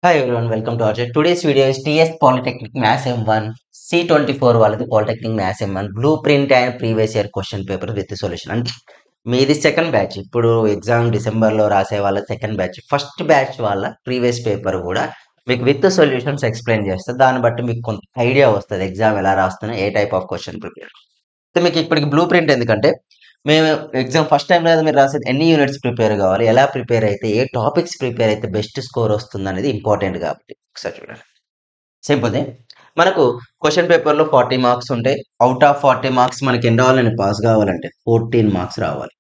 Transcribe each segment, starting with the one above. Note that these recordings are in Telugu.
Hi everyone, welcome to our channel. Today's video is TS Polytechnic Maths M1 C24 వాళ్ళది Polytechnic Maths M1 Blueprint and Previous Year Question Paper with Solution. అంటే మీది సెకండ్ బ్యాచ్. ఇప్పుడు ఎగ్జామ్ డిసెంబర్లో రాసే వాళ్ళ సెకండ్ బ్యాచ్. ఫస్ట్ బ్యాచ్ వాళ్ళ ప్రీవియస్ పేపర్ కూడా మీకు విత్ సొల్యూషన్స్ ఎక్స్ప్లెయిన్ చేస్తారు. దాన్ని బట్టి మీకు కొంత ఐడియా వస్తుంది ఎగ్జామ్ ఎలా రాస్తున్నా, ఏ టైప్ ఆఫ్ క్వశ్చన్ ప్రిపేర్. అయితే మీకు ఇప్పటికి బ్లూ ప్రింట్ ఎందుకంటే మేము ఎగ్జామ్ ఫస్ట్ టైం లేదా మీరు రాసేది ఎన్ని యూనిట్స్ ప్రిపేర్ కావాలి, ఎలా ప్రిపేర్ అయితే, ఏ టాపిక్స్ ప్రిపేర్ అయితే బెస్ట్ స్కోర్ వస్తుంది అనేది ఇంపార్టెంట్ కాబట్టి ఒకసారి చూడండి. సింపుల్ మనకు క్వశ్చన్ పేపర్లో 40 మార్క్స్ ఉంటాయి. అవుట్ ఆఫ్ 40 మార్క్స్ మనకి ఎన్ని రావాలని పాస్ కావాలంటే 14 మార్క్స్ రావాలి.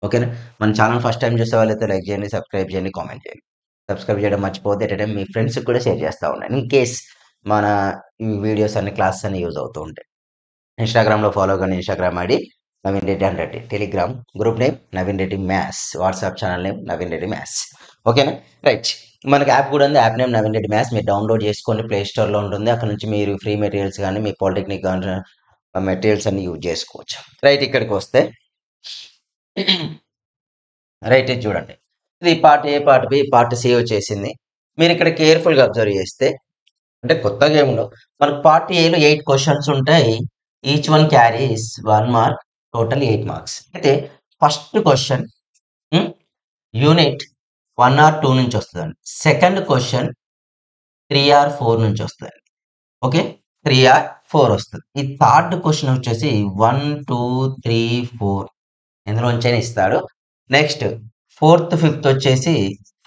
ఓకేనా? మన ఛానల్ ఫస్ట్ టైం చూసే వాళ్ళైతే లైక్ చేయండి, సబ్స్క్రైబ్ చేయండి, కామెంట్ చేయండి. సబ్స్క్రైబ్ చేయడం మర్చిపోతే ఎట్ టైం మీ ఫ్రెండ్స్కి కూడా షేర్ చేస్తూ ఉండండి ఇన్ కేస్ మన ఈ వీడియోస్ అన్ని క్లాసెస్ అన్ని యూజ్ అవుతూ ఉంటాయి. ఇన్స్టాగ్రామ్లో ఫాలో కానీ Instagram ID Naveen Reddy 100, Telegram group name Naveen Reddy maths, WhatsApp channel name Naveen Reddy maths. ఓకేనా? రైట్. మనకి యాప్ కూడా ఉంది. App name Naveen Reddy maths. మీరు డౌన్లోడ్ చేసుకోండి, ప్లే స్టోర్లో ఉంటుంది. అక్కడ నుంచి మీరు ఫ్రీ మెటీరియల్స్ కానీ మీ పాలిటెక్నిక్ కానీ మెటీరియల్స్ అన్ని యూజ్ చేసుకోవచ్చు. రైట్, ఇక్కడికి వస్తే రైట్ ఇది చూడండి. ఇది part A, part B, part C వచ్చేసింది. మీరు ఇక్కడ కేర్ఫుల్గా అబ్జర్వ్ చేస్తే అంటే కొత్త గేమ్లో మనకు పార్ట్ ఏలో 8 క్వశ్చన్స్ ఉంటాయి. Each one carries 1 mark, total 8 marks. అయితే ఫస్ట్ క్వశ్చన్ యూనిట్ 1 ఆర్ 2 నుంచి వస్తుందండి. సెకండ్ క్వశ్చన్ 3 ఆర్ 4 నుంచి వస్తుంది. ఓకే, 3 ఆర్ 4 వస్తుంది. ఈ థర్డ్ క్వశ్చన్ వచ్చేసి 1, 2, 3, 4 ఎందులోంచైనా ఇస్తాడు. నెక్స్ట్ ఫోర్త్, ఫిఫ్త్ వచ్చేసి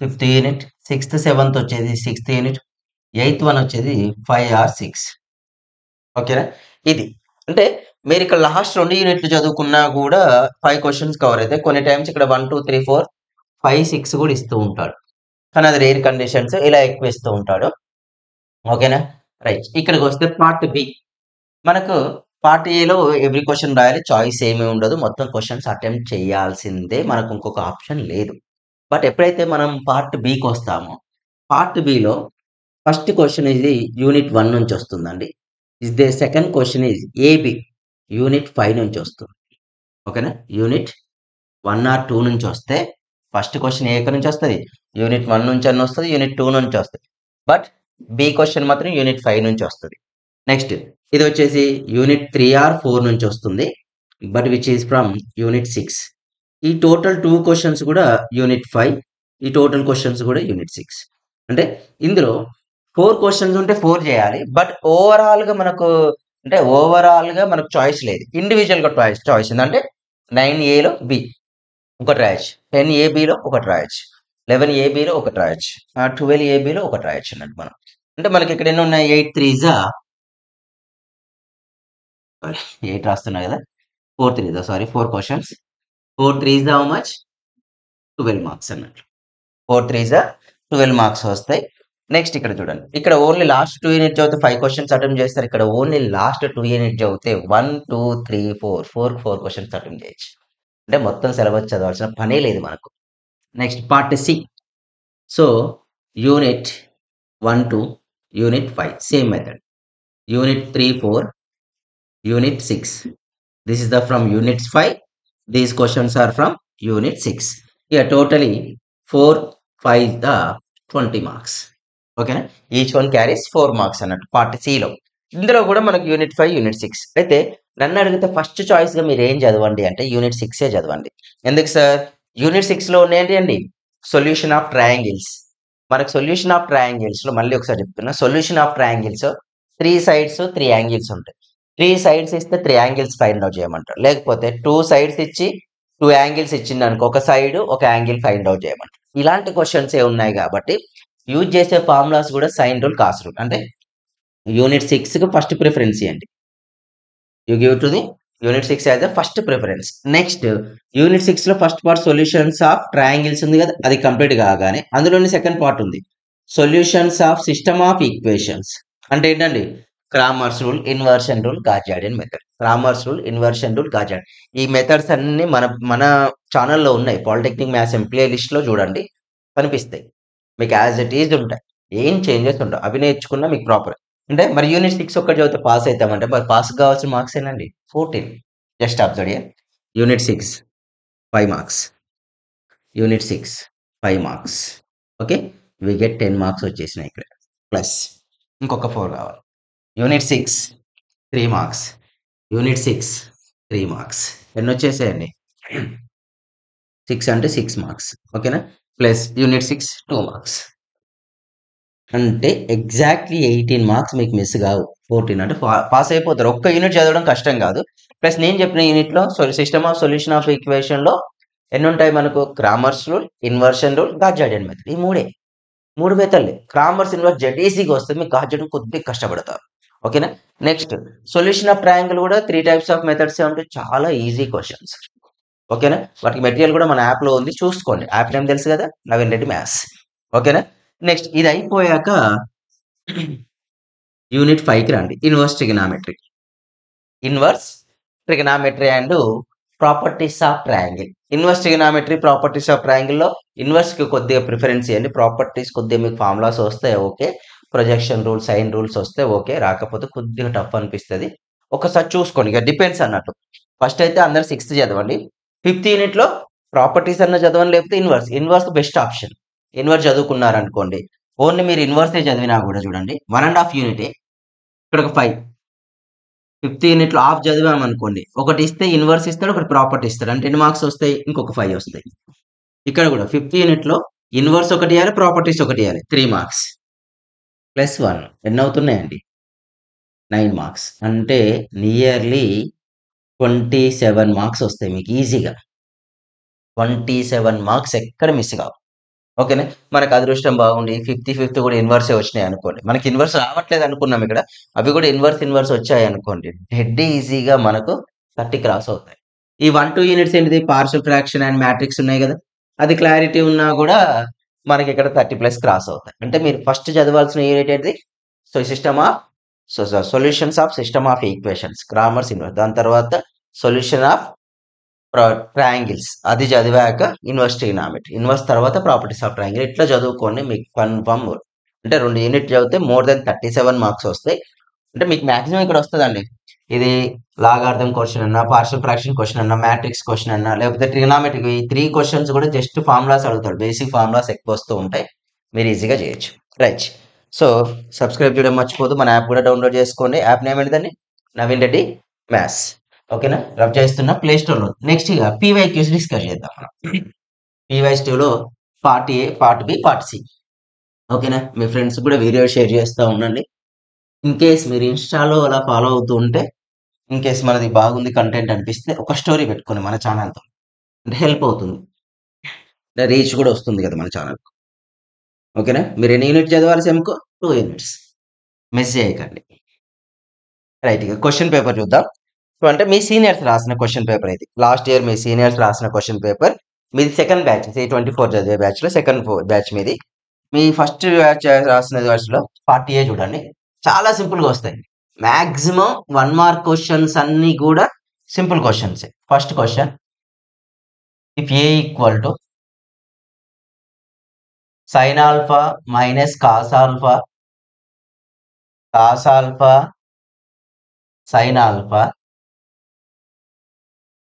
ఫిఫ్త్ యూనిట్, సిక్స్త్, సెవెంత్ వచ్చేది సిక్స్త్ యూనిట్, ఎయిత్ వన్ వచ్చేది 5 ఆర్ 6. ఓకేనా? ఇది అంటే మీరు ఇక్కడ లాస్ట్ 2 యూనిట్లు చదువుకున్నా కూడా 5 క్వశ్చన్స్ కవర్ అయితే కొన్ని టైమ్స్ ఇక్కడ 1, 2, 3, 4, 5, 6 కూడా ఇస్తూ ఉంటాడు. కానీ అది రేర్ కండిషన్స్, ఇలా ఎక్కువ ఇస్తూ ఉంటాడు. ఓకేనా? రైట్, ఇక్కడికి వస్తే పార్ట్ బి. మనకు పార్ట్ ఏలో ఎవ్రీ క్వశ్చన్ రాయాలి, చాయిస్ ఏమీ ఉండదు, మొత్తం క్వశ్చన్స్ అటెంప్ట్ చేయాల్సిందే, మనకు ఇంకొక ఆప్షన్ లేదు. బట్ ఎప్పుడైతే మనం పార్ట్ బికి వస్తామో, పార్ట్ బిలో ఫస్ట్ క్వశ్చన్ ఇది యూనిట్ 1 నుంచి వస్తుందండి. Is the second question is AB unit 5 నుంచి వస్తుంది. ఓకేనా? యూనిట్ 1 ఆర్ 2 నుంచి వస్తే ఫస్ట్ క్వశ్చన్ ఏ నుంచి వస్తుంది, యూనిట్ 1 నుంచి అన్న వస్తుంది, యూనిట్ 2 నుంచి వస్తుంది. బట్ బి క్వశ్చన్ మాత్రం యూనిట్ 5 నుంచి వస్తుంది. నెక్స్ట్ ఇది వచ్చేసి యూనిట్ 3 ఆర్ 4 నుంచి వస్తుంది, but which is from unit 6. ఈ టోటల్ 2 క్వశ్చన్స్ కూడా యూనిట్ 5, ఈ టోటల్ క్వశ్చన్స్ కూడా యూనిట్ 6. అంటే ఇందులో 4 క్వశ్చన్స్ ఉంటే 4 చేయాలి. బట్ ఓవరాల్గా మనకు చాయిస్ లేదు, ఇండివిజువల్గా చాయిస్ ఉందంటే 9ఏలో బి ఒకటి రాయొచ్చు, 10ఏబిలో ఒకటి రాయొచ్చు, 11ఏబిలో ఒకటి రాయొచ్చు, 12ఏబిలో ఒకటి రాయొచ్చు అన్నట్టు మనం. అంటే మనకి ఇక్కడ ఎన్ని ఉన్నాయి, 8 3 8 రాస్తున్నా కదా, 4 3 sorry 4 questions, 4 3 how much 12 marks అన్నట్లు. 4 3 12 మార్క్స్ వస్తాయి. నెక్స్ట్ ఇక్కడ చూడండి, ఇక్కడ ఓన్లీ లాస్ట్ 2 యూనిట్ చదివితే 5 క్వశ్చన్స్ అటెంప్ట్ చేస్తారు. ఇక్కడ ఓన్లీ లాస్ట్ 2 యూనిట్ చదివితే 1, 2, 3, 4 క్వశ్చన్స్ అటెంప్ట్ చేయొచ్చు. అంటే మొత్తం సిలబస్ చదవాల్సిన పనే లేదు మనకు. Next part C. So unit 1 to unit 5 same method, unit 3, 4, unit 6. This is the from unit 5. These questions are from unit 6. Here totally 4, 5 the 20 marks. ఓకేనా? ఈచ్ వన్ క్యారీస్ 4 మార్క్స్ అన్నట్టు పార్ట్ సిలో. ఇందులో కూడా మనకు యూనిట్ 5, యూనిట్ 6. అయితే నన్ను అడిగితే ఫస్ట్ చాయిస్గా మీరు ఏం చదవండి అంటే యూనిట్ 6 చదవండి. ఎందుకు సార్? యూనిట్ 6లో ఉన్నాయండి అండి సొల్యూషన్ ఆఫ్ ట్రయాంగిల్స్. మనకు సొల్యూషన్ ఆఫ్ ట్రయాంగిల్స్లో మళ్ళీ ఒకసారి చెప్తున్నా, solution of triangles 3 sides 3 angles ఉంటాయి. 3 సైడ్స్ ఇస్తే 3 యాంగిల్స్ ఫైండ్ అవుట్ చేయమంటారు. లేకపోతే 2 సైడ్స్ ఇచ్చి 2 యాంగిల్స్ ఇచ్చింది అనుకో, ఒక సైడ్ ఒక యాంగిల్ ఫైండ్ అవుట్ చేయమంటారు. ఇలాంటి క్వశ్చన్స్ ఏ ఉన్నాయి కాబట్టి యూజ్ చేసే ఫార్ములాస్ కూడా సైన్ రూల్, కాస్ రూల్. అంటే యూనిట్ 6కి ఫస్ట్ ప్రిఫరెన్స్ ఇవ్వండి. You give to the unit 6 as the first preference. Next unit 6లో first part solutions of triangles ఉంది కదా, అది కంప్లీట్ కాగానే అందులోని సెకండ్ పార్ట్ ఉంది solutions of system of equations. అంటే ఏంటండి, Cramer's rule, inversion rule, Gauss Jordan method. Cramer's rule, inversion rule, Gauss Jordan, ఈ మెథడ్స్ అన్ని మన ఛానల్లో ఉన్నాయి. పాలిటెక్నిక్ మ్యాథ్స్ ప్లే లిస్ట్లో చూడండి, కనిపిస్తాయి మీకు. యాజ్ ఇట్ ఈజ్ ఉంటాయి, ఏం చేంజెస్ ఉండవు. అవి నేర్చుకున్నా మీకు ప్రాపర్. అంటే మరి యూనిట్ 6 ఒక్కటి చదివితే పాస్ అవుతామంటే మరి పాస్ కావాల్సిన మార్క్స్ ఏంటండి 14. Just observe unit 6 5 marks, unit 6 5 marks. Okay, we get 10 marks వచ్చేసినాయి ఇక్కడ. ప్లస్ ఇంకొక 4 కావాలి. Unit 6 3 marks. Unit 6 3 marks. ఎన్ని వచ్చేసాయండి? 6 అంటే 6 మార్క్స్. ఓకేనా? Plus unit 6 2 marks. అంటే ఎగ్జాక్ట్లీ 18 మార్క్స్ మీకు మిస్ కావు. 14 అంటే పాస్ అయిపోతారు. ఒక్క యూనిట్ చదవడం కష్టం కాదు. ప్లస్ నేను చెప్పిన యూనిట్లో సిస్టమ్ ఆఫ్ సొల్యూషన్ ఆఫ్ ఈక్వేషన్లో ఎన్ని ఉంటాయి మనకు? Cramer's rule, inversion rule, Gauss Jordan method. ఈ మూడు మెథడ్లే. క్రామర్స్ ఇన్వర్స్ జెడ్ ఈజీగా వస్తుంది, మీకు గాస్ జాడెన్ కొద్దిగా కష్టపడతారు. ఓకేనా? నెక్స్ట్ సొల్యూషన్ ఆఫ్ ట్రయాంగిల్ కూడా 3 టైప్స్ ఆఫ్ మెథడ్స్ ఉంటాయి. చాలా ఈజీ క్వశ్చన్స్. ఓకేనా? వాటికి మెటీరియల్ కూడా మన యాప్లో ఉంది, చూసుకోండి. యాప్ నేమ్ తెలుసు కదా, నవీన్ రెడ్డి మ్యాథ్స్. ఓకేనా? నెక్స్ట్ ఇది అయిపోయాక యూనిట్ 5కి రండి. Inverse trigonometry and properties of triangle. Inverse trigonometry, properties of ట్రయాంగిల్లో ఇన్వర్స్కి కొద్దిగా ప్రిఫరెన్స్ ఇవ్వండి. ప్రాపర్టీస్ కొద్దిగా మీకు ఫార్ములాస్ వస్తే okay, projection rules, sine rules వస్తే ఓకే, రాకపోతే కొద్దిగా టఫ్ అనిపిస్తుంది. ఒకసారి చూసుకోండి, ఇక డిపెండ్స్ అన్నట్టు. ఫస్ట్ అయితే అందరు 6th చదవండి. 5th యూనిట్లో ప్రాపర్టీస్ అన్న చదవండి, లేకపోతే ఇన్వర్స్ బెస్ట్ ఆప్షన్. ఇన్వర్స్ చదువుకున్నారనుకోండి, ఓన్లీ మీరు ఇన్వర్సే చదివినా కూడా చూడండి 1.5 యూనిటే, ఇక్కడ ఒక 5. 5th యూనిట్లో హాఫ్ చదివామనుకోండి, ఒకటి ఇస్తే ఇన్వర్స్ ఇస్తాడు, ఒకటి ప్రాపర్టీ ఇస్తాడు, అంటే 10 మార్క్స్ వస్తాయి, ఇంకొక 5 వస్తాయి. ఇక్కడ కూడా 5th యూనిట్లో ఇన్వర్స్ ఒకటి ఇవ్వాలి, ప్రాపర్టీస్ ఒకటి ఇవ్వాలి, 3 మార్క్స్. ప్లస్ 1 ఎన్ని అవుతున్నాయండి? 9 మార్క్స్. అంటే నియర్లీ 27 మార్క్స్ వస్తాయి మీకు ఈజీగా. 27 మార్క్స్ ఎక్కడ మిస్ కావు. ఓకేనా? మనకు అదృష్టం బాగుండి 50 కూడా ఇన్వర్సే వచ్చినాయి అనుకోండి. మనకి ఇన్వర్స్ రావట్లేదు అనుకున్నాం ఇక్కడ, అవి కూడా ఇన్వర్స్ వచ్చాయి అనుకోండి, డెడ్ ఈజీగా మనకు 30 క్రాస్ అవుతాయి. ఈ 1-2 యూనిట్స్ ఏంటిది? పార్షియల్ ఫ్రాక్షన్ అండ్ మ్యాట్రిక్స్ ఉన్నాయి కదా, అది క్లారిటీ ఉన్నా కూడా మనకి ఇక్కడ 30+ క్రాస్ అవుతాయి. అంటే మీరు ఫస్ట్ చదవాల్సిన యూనిట్ ఏంటిది? So system of solutions of system of equations, Cramer's inverse. దాని తర్వాత సొల్యూషన్ ఆఫ్ ట్రయాంగిల్స్, అది చదివాక ఇన్వర్స్ ట్రిగనామెట్రీ, ఇన్వర్స్ తర్వాత ప్రాపర్టీస్ ఆఫ్ ట్రయాంగిల్. ఇట్లా చదువుకోండి, మీకు కన్ఫర్మ్. అంటే 2 యూనిట్ చదివితే మోర్ దెన్ 37 మార్క్స్ వస్తాయి. అంటే మీకు మాక్సిమం ఇక్కడ వస్తుందండి. ఇది లాగార్థం క్వశ్చన్ అన్నా, పార్షియల్ ఫ్రాక్షన్ క్వశ్చన్ అన్నా, మ్యాట్రిక్స్ క్వశ్చన్ అన్నా, లేకపోతే ట్రిగనామెట్రీ, ఈ 3 క్వశ్చన్స్ కూడా జస్ట్ ఫార్ములాస్ అడుగుతాడు. బేసిక్ ఫార్ములాస్ ఎక్కువ వస్తూ ఉంటాయి, మీరు ఈజీగా చేయొచ్చు. రైట్. సో సబ్స్క్రైబ్ చేయడం మర్చిపోదు. మన యాప్ కూడా డౌన్లోడ్ చేసుకోండి. యాప్ నేమ్ ఏంటిదండి? నవీన్ రెడ్డి మ్యాథ్స్. ఓకేనా? రబ్ చేస్తున్న ప్లే స్టోర్లో. నెక్స్ట్ ఇక పీవైక్యూస్ డిస్కస్ చేద్దాం మనం. పీవైస్టీలో part A, part B, part C. ఓకేనా? మీ ఫ్రెండ్స్ కూడా వీడియో షేర్ చేస్తూ ఉండండి. ఇన్ కేస్ మీరు ఇన్స్టాలో అలా ఫాలో అవుతూ ఉంటే, ఇన్ కేస్ మనది బాగుంది కంటెంట్ అనిపిస్తే ఒక స్టోరీ పెట్టుకోండి మన ఛానల్తో, అంటే హెల్ప్ అవుతుంది, రీచ్ కూడా వస్తుంది కదా మన ఛానల్. ఓకేనా? మీరు ఎన్ని యూనిట్ చదవాలి సెమ్కు? 2 యూనిట్స్. మిస్ చేయకండి. రైట్, ఇక క్వశ్చన్ పేపర్ చూద్దాం. సో అంటే మీ సీనియర్స్ రాసిన క్వశ్చన్ పేపర్ ఇది. లాస్ట్ ఇయర్ మీ సీనియర్స్ రాసిన క్వశ్చన్ పేపర్ మీది. సెకండ్ బ్యాచ్, C24 చదివే బ్యాచ్లో సెకండ్ బ్యాచ్ మీది. మీ ఫస్ట్ బ్యాచ్ రాసిన బ్యాచ్లో పార్ట్ ఏ చూడండి, చాలా సింపుల్గా వస్తాయి. మ్యాక్సిమం 1 మార్క్ క్వశ్చన్స్ అన్నీ కూడా simple questions. First question, if A equal to sine alpha minus cos alpha, cos alpha sine alpha,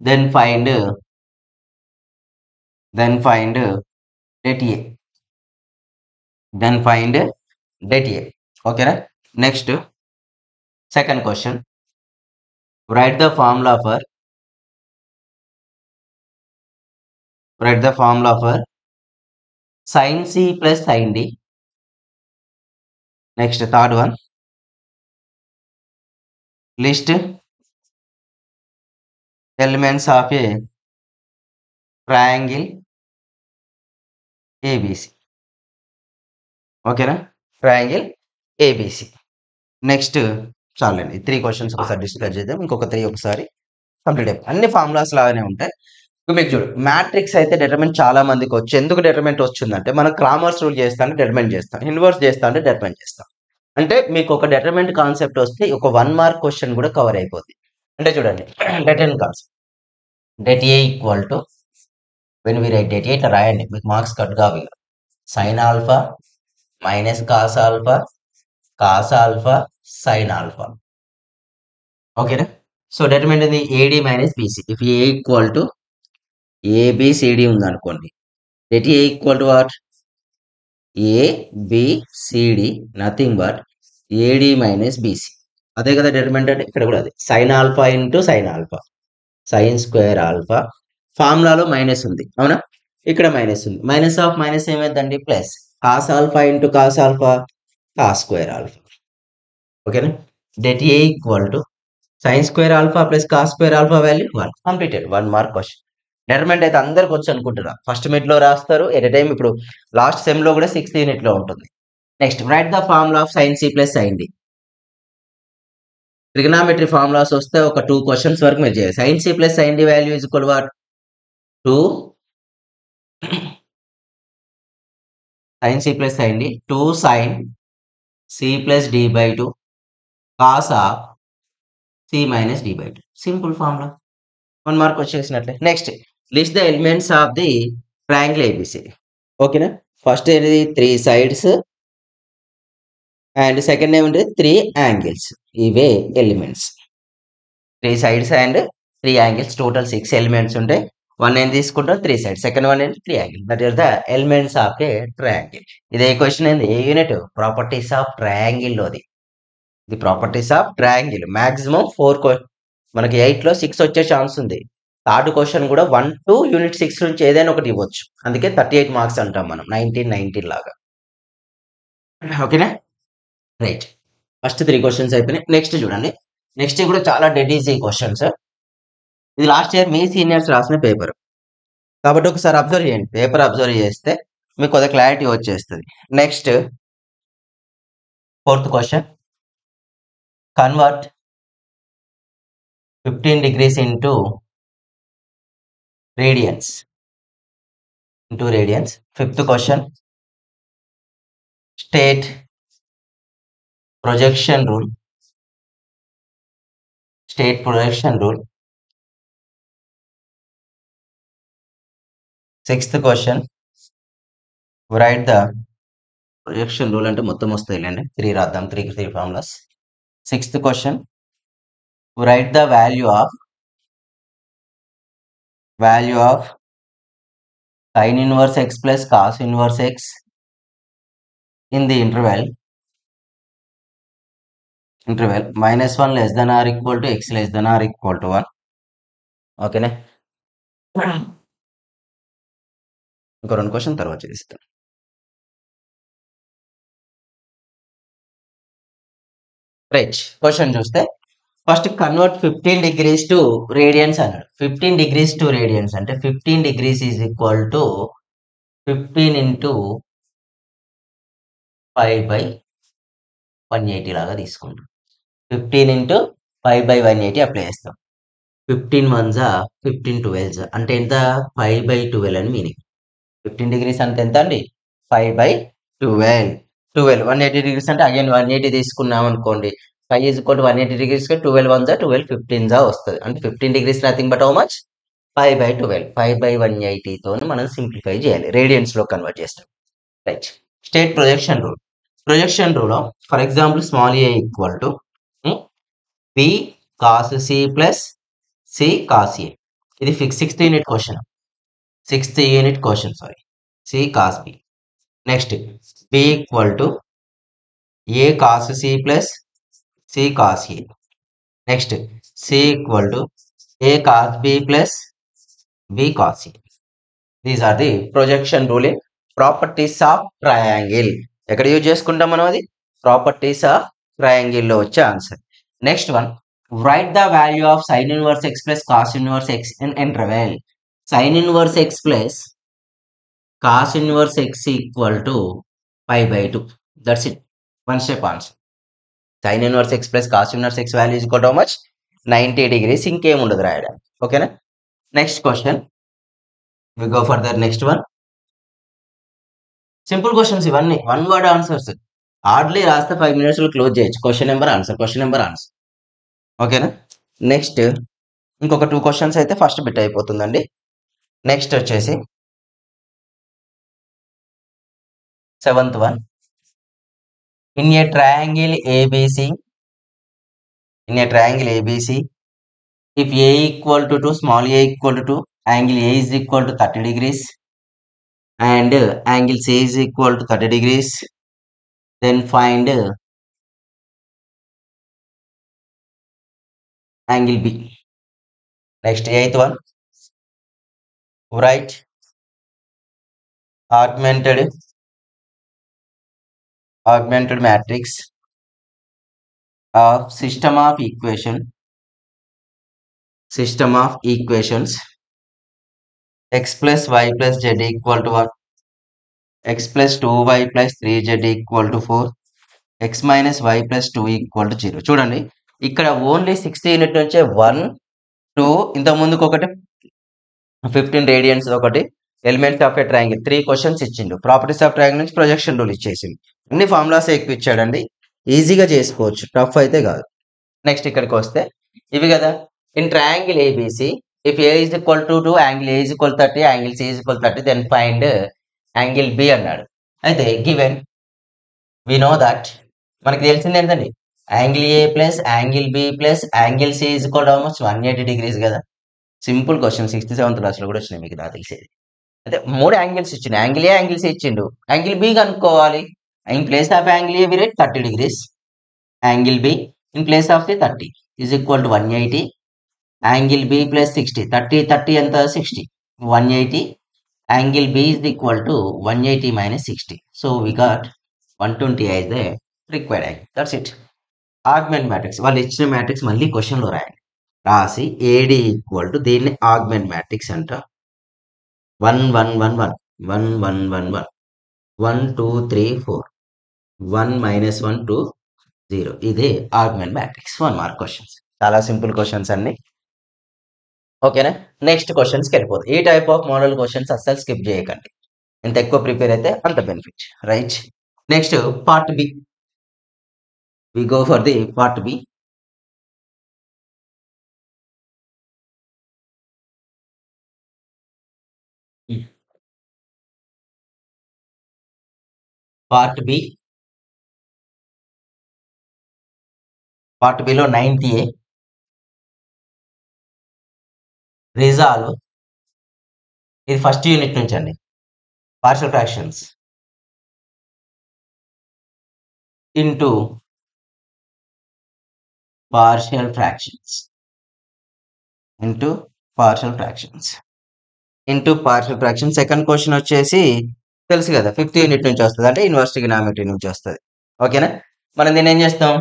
then find det A. ఓకేనా? Next second question, write the formula for sin C plus sin D. Next third one, list elements of a triangle ABC. ఓకేనా? Triangle ABC. నెక్స్ట్ చాలండి, 3 క్వశ్చన్స్ ఒకసారి డిస్కస్ చేద్దాం. ఇంకొక 3 ఒకసారి కంప్లీట్ అయిపోయి అన్ని ఫార్ములాస్ లాగానే ఉంటాయి. మీకు చూడు, మ్యాట్రిక్స్ అయితే డెటర్మెంట్ చాలా మందికి వచ్చి, ఎందుకు డెటర్మెంట్ వచ్చిందంటే మనం క్రామర్స్ రూల్ చేస్తాను డెటర్మెంట్ చేస్తాం, ఇన్వర్స్ చేస్తా అంటే డెటర్మెంట్ చేస్తాం. అంటే మీకు ఒక డెటర్మెంట్ కాన్సెప్ట్ వస్తే ఒక 1 మార్క్ క్వశ్చన్ కూడా కవర్ అయిపోద్ది. అంటే చూడండి, determinant concept, det A equal to, when we write det A ఇట్లా రాయండి, మీకు మార్క్స్ కట్ కావాలి. Sine alpha minus cos alpha, cos alpha sine alpha. ఓకేనా? సో డెటర్మెంట్ ఇది AD minus BC. If A equal to ABCD ఉంది అనుకోండి, det A equal to what? ABCD nothing but AD minus BC. అదే కదా డిటర్మినెంట్ అంటే ఇక్కడ కూడా అదే sine alpha into sine alpha, sine square alpha. ఫార్ములాలో minus ఉంది అవునా, ఇక్కడ మైనస్ ఉంది. మైనస్ ఆఫ్ మైనస్ ఏమైందండి plus, cos alpha into cos alpha, cos square alpha. ఓకేనా, det A equal to sine square alpha plus cos square alpha value 1. Completed, 1 mark question. Determinant అయితే అందరికి వచ్చి అనుకుంటున్నా, ఫస్ట్ మిడ్ లో రాస్తారు ఎట్ ఎ టైం. ఇప్పుడు లాస్ట్ సెమ్ లో కూడా 6th యూనిట్ లో ఉంటుంది. Next write the formula of sine C plus sine D. Trigonometry formulas వస్తే ఒక 2 క్వశ్చన్స్ వరకు మీరు చేయాలి. Sine C plus sine D value is equal what 2 sine C plus sine D 2 sine C plus D by 2 cos of C minus D by 2. Simple formula, 1 mark వచ్చేసినట్లే. Next list the elements of the triangle ABC. ఓకేనా, ఫస్ట్ ఏంటిది 3 సైడ్స్ అండ్ సెకండ్ ఏమిటి 3 యాంగిల్స్. ఇవే elements, 3 sides and 3 angles, total 6 elements ఉంటాయి. 1 ఏం తీసుకుంటాం 3 సైడ్స్, సెకండ్ 1 ఏంటి 3 angle. That is the elements of a triangle. ఇదే క్వశ్చన్ ఏంది ఏ యూనిట్, ప్రాపర్టీస్ ఆఫ్ ట్రయాంగిల్ లోది. ఇది ప్రాపర్టీస్ ఆఫ్ ట్రయాంగిల్. మాక్సిమం 4 మనకి 8 లో 6 వచ్చే ఛాన్స్ ఉంది. థర్డ్ క్వశ్చన్ కూడా 1 to యూనిట్ 6 నుంచి ఏదైనా ఒకటి ఇవ్వచ్చు. అందుకే 38 మార్క్స్ అంటాం మనం, 19 లాగా. ఓకేనా, రైట్. ఫస్ట్ 3 క్వశ్చన్స్ అయిపోయినాయి. నెక్స్ట్ చూడండి, నెక్స్ట్ కూడా చాలా డెడ్ ఈజీ క్వశ్చన్స్. ఇది లాస్ట్ ఇయర్ మీ సీనియర్స్ రాసిన పేపర్ కాబట్టి ఒకసారి అబ్జర్వ్ చేయండి. పేపర్ అబ్జర్వ్ చేస్తే మీకు కొద్దిగా క్లారిటీ వచ్చేస్తుంది. Next 4th question, convert 15 degrees into radians. 5th question, state projection rule. 6th question, write the projection rule అంటే మొత్తం వస్తాయి లేండి, 3 రాద్దాం, 3 formulas. 6th question, write the value of sin inverse x plus cos inverse x in the interval -1 less than or equal to x less than or equal to 1. ఓకేనా, ఇంకో 2 క్వశ్చన్ తర్వాత చేస్తాం. రైట్, క్వశ్చన్ చూస్తే first convert 15 degrees to radians అన్నాడు. 15 degrees టు రేడియన్స్ అంటే 15 degrees is equal to 15 into 5/180 లాగా తీసుకుంటాం. 15 into 5/180 అప్లై చేస్తాం. 15 ones 15 12s అంటే ఎంత 5/12 అని మీనింగ్. 15 degrees అంటే ఎంత అండి 5/12. 180 degrees అంటే అగైన్ 180 తీసుకున్నాం అనుకోండి, 5 is equal to 180 degrees 12 ones 12 15s వస్తుంది. అంటే 15 degrees nothing but how much 5/12. 5/180 తోని మనం సింప్లిఫై చేయాలి, రేడియన్స్ లో కన్వర్ట్ చేస్తాం. Right, state projection rule. Projection rule for example small a equal to B cos C plus C cos A. ఇది sixth unit question sorry, C cos B. Next B equal to A cos C plus C cos A. Next C equal to A cos B plus B cos A. These are the projection rule in properties of triangle. ఎక్కడ యూజ్ చేసుకుంటాం మనం అది, ప్రాపర్టీస్ ఆఫ్ ట్రయాంగిల్ లో వచ్చే answer. Next one, write the value of sin inverse x plus cos inverse x in interval. Sin inverse x plus cos inverse x equal to pi/2. That's it. One step answer. Sin inverse x plus cos inverse x value is equal to how much 90 degrees. ఇంకేం ఉండదు రాయడం. ఓకేనా, next question we go for the next one. Simple questions ఇవన్నీ, 1 word ఆన్సర్స్. హార్డ్లీ రాస్తే 5 minutes లో క్లోజ్ చేయొచ్చు. Question number answer. ఓకేనా, నెక్స్ట్ ఇంకొక 2 క్వశ్చన్స్ అయితే ఫస్ట్ బిట్ అయిపోతుందండి. నెక్స్ట్ వచ్చేసి 7th one, in a triangle ABC, if A equal to 2, small a equal to 2, angle A is equal to 30 degrees, and angle C is equal to 30 degrees. Then find angle B. Next, eighth one, write augmented matrix of system of equations x plus y plus z equal to 1, x plus 2y plus 3z equal to 4, x minus y plus 2 equal to 0. చూడండి ఇక్కడ ఓన్లీ 60 యూనిట్ నుంచే 1 2 ఇంత ముందుకు ఒకటి 15 రేడియన్స్ ఒకటి elements of a triangle 3 questions ఇచ్చిండు. ప్రాపర్టీస్ ఆఫ్ ట్రయాంగిల్ నుంచి ప్రొజెక్షన్ రూల్ ఇచ్చేసింది. అన్ని ఫార్ములాస్ ఎక్కువ ఇచ్చాడండి. ఈజీగా చేసుకోవచ్చు, టఫ్ అయితే కాదు. నెక్స్ట్ ఇక్కడికి వస్తే ఇవి కదా, in triangle ABC if A is equal to 2 angle A is equal 30 angle C is equal 30 then find angle B అన్నాడు. అయితే గివెన్ వి నో దట్ మనకి తెలిసింది ఏంటండి, angle A plus angle B plus angle C is equal almost 180 degrees కదా. సింపుల్ క్వశ్చన్ 67th క్లాస్లో కూడా వచ్చినాయి మీకు, నాకు తెలిసేది. అయితే 3 యాంగిల్స్ ఇచ్చిండు, యాంగిల్ ఏ యాంగిల్ సి ఇచ్చిండు. యాంగిల్ బి కనుక్కోవాలి. In place of angle A we write 30 degrees. Angle B in place of the 30 is equal to 180. Angle B plus 60. 30 and 60. 180. Angle B is equal to 180 minus 60. So we got 120 as the required angle. That's it. Augment matrix. వాళ్ళు ఇచ్చిన మ్యాట్రిక్స్ మళ్ళీ క్వశ్చన్లో రాయండి. రాసి AD ఈక్వల్ టు దీన్ని ఆగ్మెంట్ మ్యాట్రిక్స్ అంట. 1 1 1 1 1 1 1 1 1 2 3 4 1 minus 1 2 0. ఇదే ఆగ్మెంట్ మ్యాట్రిక్స్. 1 mark questions. చాలా సింపుల్ క్వశ్చన్స్ అన్ని. ఓకేనా. నెక్స్ట్ క్వశ్చన్స్కి వెళ్ళిపోతుంది. ఈ టైప్ ఆఫ్ మోడల్ క్వశ్చన్స్ అస్సలు స్కిప్ చేయకండి. ఎంత ఎక్కువ ప్రిపేర్ అయితే అంత benefit, right. Next part B. We go for the part B. Part B. Part బిలో 9th ఏ రిజాల్వ్. ఇది ఫస్ట్ యూనిట్ నుంచి అండి. Partial fractions into partial fractions second question వచ్చేసి తెలుసు కదా, 5th యూనిట్ నుంచి వస్తుంది, అంటే ఇన్వర్స్ ట్రిగోనోమెట్రీ నుంచి వస్తుంది. ఓకేనా. మనం దీన్ని ఏం చేస్తాం,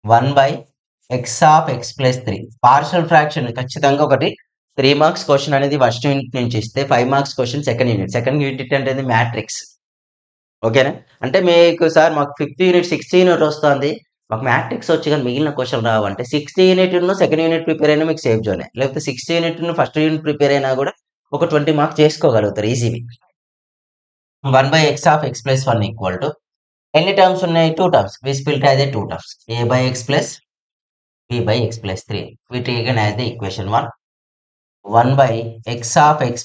1/x of x plus 3. Partial fraction ఖచ్చితంగా ఒకటి 3 మార్క్స్ క్వశ్చన్ అనేది ఫస్ట్ యూనిట్ నుంచి ఇస్తే 5 మార్క్స్ క్వశ్చన్ సెకండ్ యూనిట్ అంటే మ్యాట్రిక్స్. ఓకేనా. అంటే మీకు సార్ మాకు 5th యూనిట్ 6th యూనిట్ వస్తుంది, మాకు మ్యాట్రిక్స్ వచ్చి కానీ మిగిలిన క్వశ్చన్ రావంటే 6th unit second unit prepare అయినా మీకు సేఫ్ జోనే, లేకపోతే 6th unit first unit prepare అయినా కూడా ఒక 20 మార్క్స్ చేసుకోగలుగుతారు ఈజీవి. 1/x of x plus 1 equal to ఎన్ని టర్మ్స్ ఉన్నాయి, 2 terms. We split as a 2 terms, a/x plus b/x plus 3. We taken as the equation 1. 1/x of x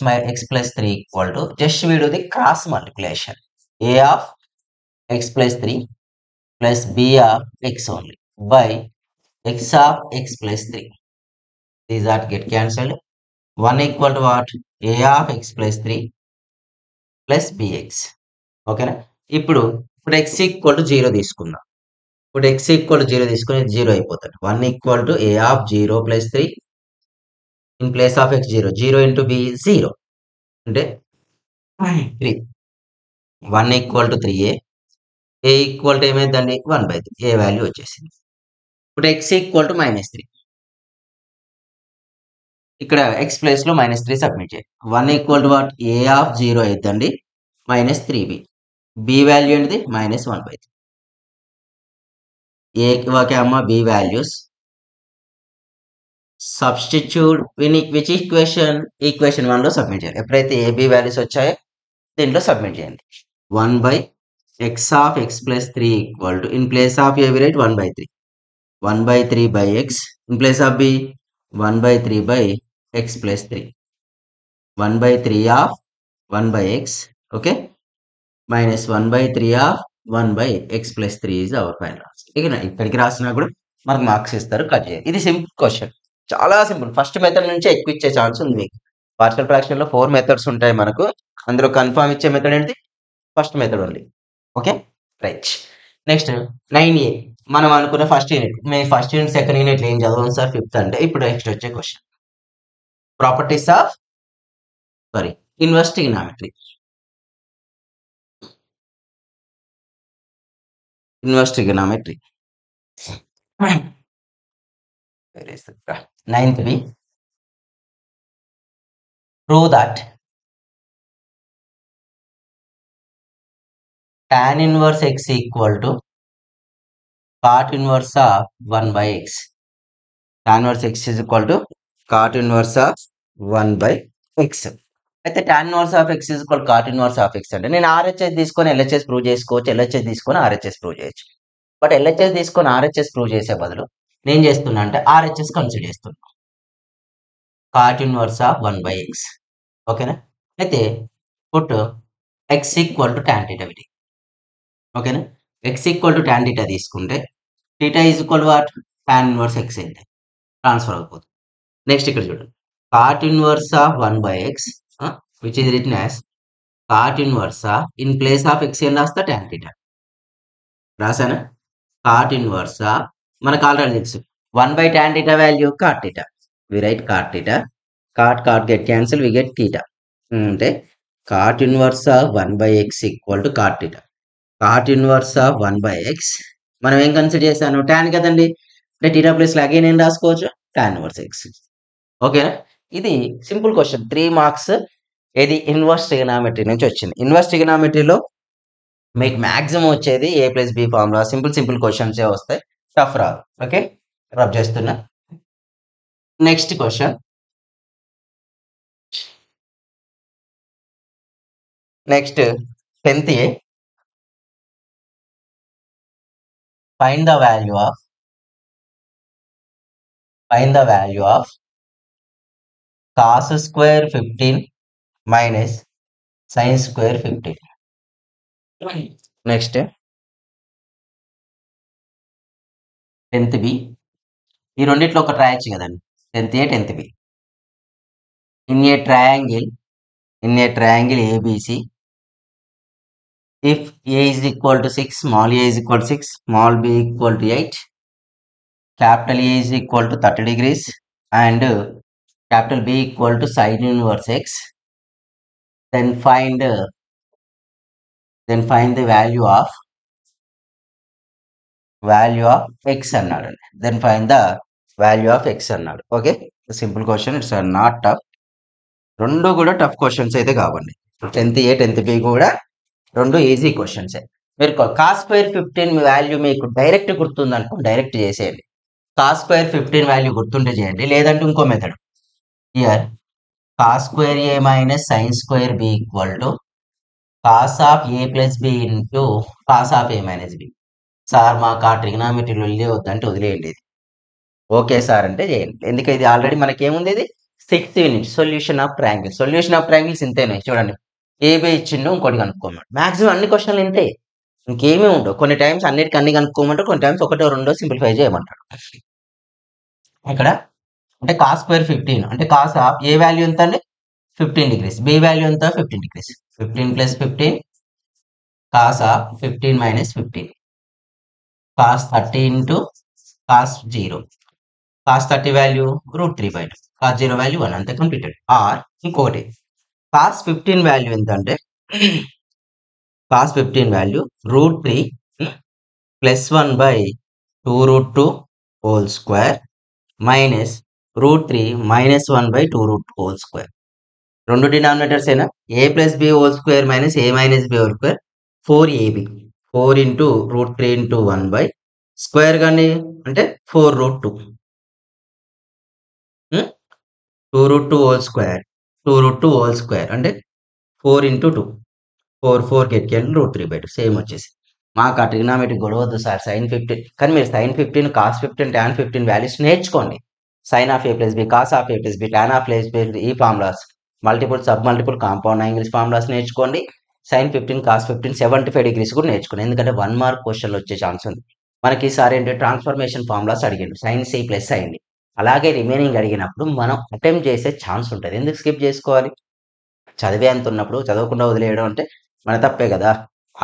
plus 3 equal to, just we do the cross multiplication, a of x plus 3 plus b of x only by x of x plus 3. These are get cancelled. 1 equal to what, a of x plus 3 plus bx. ఓకేనా. ఇప్పుడు x ఈక్వల్ టు 0 తీసుకుందాం. ఇప్పుడు x ఈక్వల్ టు 0 తీసుకుని 0 అయిపోతుంది. 1 equal to a of 0 plus 3 in place of x 0 into b 0 అంటే 3. 1 equal to 3a, A equal to ఏమైందండి 1/3, ఏ వాల్యూ వచ్చేసింది. ఇప్పుడు x ఈక్వల్ టు -3, ఇక్కడ x ప్లేస్ లో -3 సబ్మిట్ చేయాలి. 1 equal to what, a of 0 అయిద్దండి -3b, b value ఏంటిది -1/3. a ఓకే అమ్మ, b values substitute in which equation 1 లో సబ్మిట్ చేయాలి. ఎప్పుడైతే a b వాల్యూస్ వచ్చాయో దీంట్లో సబ్మిట్ చేయండి. 1/x of x plus 3 equal to, in place of a right 1/3, 1/3/x, in place of b 1/3/x plus 3, 1/3 of 1/x, okay, minus 1/3 of 1/x plus 3 is our final answer. ఇక్కడికి రాసినా కూడా మనకు మార్క్స్ ఇస్తారు, కట్ చేయాలి. ఇది సింపుల్ క్వశ్చన్, చాలా సింపుల్. ఫస్ట్ మెథడ్ నుంచి ఎక్కువ ఇచ్చే ఛాన్స్ ఉంది మీకు. పార్షియల్ ఫ్రాక్షన్ లో 4 మెథడ్స్ ఉంటాయి మనకు. అందులో కన్ఫర్మ్ ఇచ్చే మెథడ్ ఏంటి? First method only. Okay, right. Next 9A మనం అనుకున్న ఫస్ట్ యూనిట్. మేము ఫస్ట్ యూనిట్ సెకండ్ యూనిట్ ఏం చదవం సార్? ఫిఫ్త్ అంటే. ఇప్పుడు నెక్స్ట్ వచ్చే question, properties of inverse trigonometry. Inverse trigonometry. Ninth B, prove that tan inverse x equal to cot inverse of 1 by x. Tan inverse x is equal to cot inverse of 1 by x. అయితే tan inverse of x is equal to cot inverse of x అంటే నేను RHS తీసుకొని LHS ప్రూవ్ చేసుకోవచ్చు, LHS తీసుకొని RHS ప్రూవ్ చేయొచ్చు. బట్ LHS తీసుకొని RHS ప్రూవ్ చేసే బదులు నేను చేస్తున్నా అంటే RHS కన్సిడర్ చేస్తున్నా, cot inverse of 1 by x. ఓకేనా? అయితే put x equal to tan theta విడి. ఓకేనా? x equal to tan theta తీసుకుంటే theta is equal what? tan inverse x అయితే ట్రాన్స్ఫర్ అయిపోతుంది. నెక్స్ట్ ఇక్కడ చూడండి, cot inverse of 1 by x which is written as cot inverse of, in place of x ఏం రాస్తా? tan theta రాసానా? cot ఇన్వర్స్ ఆఫ్ మనకు ఆల్రెడీ తెలుసు 1 by tan theta value cot theta. We write cot theta. cot get cancel, we get theta. అంటే cot inverse of 1 by x equal to cot theta. cot inverse of 1 by x మనం ఏం కన్సిడర్ చేశాను? tan కదండి. అంటే theta ప్లేస్ లో అగైన్ ఏం రాసుకోవచ్చు? tan inverse x. ఓకేనా? ఇది సింపుల్ క్వశ్చన్, 3 మార్క్స్. ఏది? ఇన్వర్స్ ట్రిగనామెట్రీ నుంచి వచ్చింది. ఇన్వర్స్ ట్రిగనామెట్రీలో మీకు మాక్సిమం వచ్చేది A+B ఫార్ములా, సింపుల్ క్వశ్చన్స్ వస్తాయి, టఫ్ రాదు. ఓకే, రబ్ చేస్తున్నా. Next question, next 10th A, find the value of cos square 15 minus sin square 15. Next 10th B, ఈ రెండిట్లో ఒకటి రాయొచ్చు కదండి. 10th A 10th B. In a triangle ABC, if A is equal to 6, small a is equal to 6, small b equal to 8, capital A is equal to 30 degrees and capital B equal to sin inverse x, then find the value of x అన్నాడు. then find the value of x అన్నాడు. Okay, simple question, it's not tough. రెండు కూడా టఫ్ క్వశ్చన్స్ అయితే కావండి. 10th A 10th B కూడా రెండు ఈజీ క్వశ్చన్స్. మీరు cos స్క్వేర్ 15 వాల్యూ మీకు డైరెక్ట్ గుర్తుంది అనుకో, డైరెక్ట్ చేసేయండి. cos స్క్వేర్ 15 వాల్యూ గుర్తుంటే చేయండి, లేదంటే ఇంకో method. Here cos square a minus sin square b equal to cos of a plus b into cos of a minus b. Sir మాకు ఆ ట్రిగనామెట్రీలో వద్దంటే వదిలేయండి ఇది. ఓకే సార్ అంటే చేయండి, ఎందుకంటే ఇది ఆల్రెడీ మనకేముంది, ఇది 6th unit solution of triangle. Solution of triangles ఇంతేనే చూడండి, ఏబి ఇచ్చిండు, ఇంకోటి కనుక్కోమంటాడు. మాక్సిమం అన్ని క్వశ్చన్లు ఇంతే, ఇంకేమీ ఉండవు. కొన్ని టైమ్స్ అన్నిటికీ అన్ని కనుక్కోమంటారు, కొన్ని టైమ్స్ ఒకటో రెండో సింప్లిఫై చేయమంటాడు. ఇక్కడ అంటే cos స్క్వేర్ 15 అంటే cos ఆఫ్ ఏ వాల్యూ ఎంత అండి? 15 degrees. బి వాల్యూ ఎంత? 15 degrees. 15 + 15 cos of 15 - 15 cos 30 into cos 0. cos 30 value √3/2, cos 0 value 1, అంతే, కంప్లీటెడ్. ఆర్ ఇంకోటి cos 15 వాల్యూ ఎంత అంటే cos 15 value √3 + 1/2√2 whole square minus √3 - 1/2√2 whole square. రెండు డినామినేటర్స్ అయినా a + b whole square minus a - b whole square 4ab, 4 × √3 × 1 square కానీ అంటే 4√2, 2√2 హోల్ స్క్వేర్, 2√2 హోల్ స్క్వేర్ అంటే 4 × 2, 4 గెట్ క్యాన్సిల్, √3/2 సేమ్ వచ్చేసి. మాకు ఆ ట్రిగనామెట్రీ గొడవద్దు సార్, sin 15. కానీ మీరు sin 15, cos 15, tan 15 వాల్యూస్ నేర్చుకోండి. sin of a + b, cos of a + b, tan of a + b, ఈ formulas, multiple sub multiple compound angles formulas నేర్చుకోండి. sin 15, cos 15, 75 degrees కూడా నేర్చుకోండి, ఎందుకంటే 1 మార్క్ క్వశ్చన్లు వచ్చే ఛాన్స్ ఉంది. మనకి ఈసారి ఏంటి, ట్రాన్స్ఫర్మేషన్ ఫార్ములాస్ అడిగిండు, sin c + sin d. అలాగే రిమైనింగ్ అడిగినప్పుడు మనం అటెంప్ట్ చేసే ఛాన్స్ ఉంటుంది. ఎందుకు స్కిప్ చేసుకోవాలి? చదివే అంత ఉన్నప్పుడు చదవకుండా వదిలేయడం అంటే మన తప్పే కదా.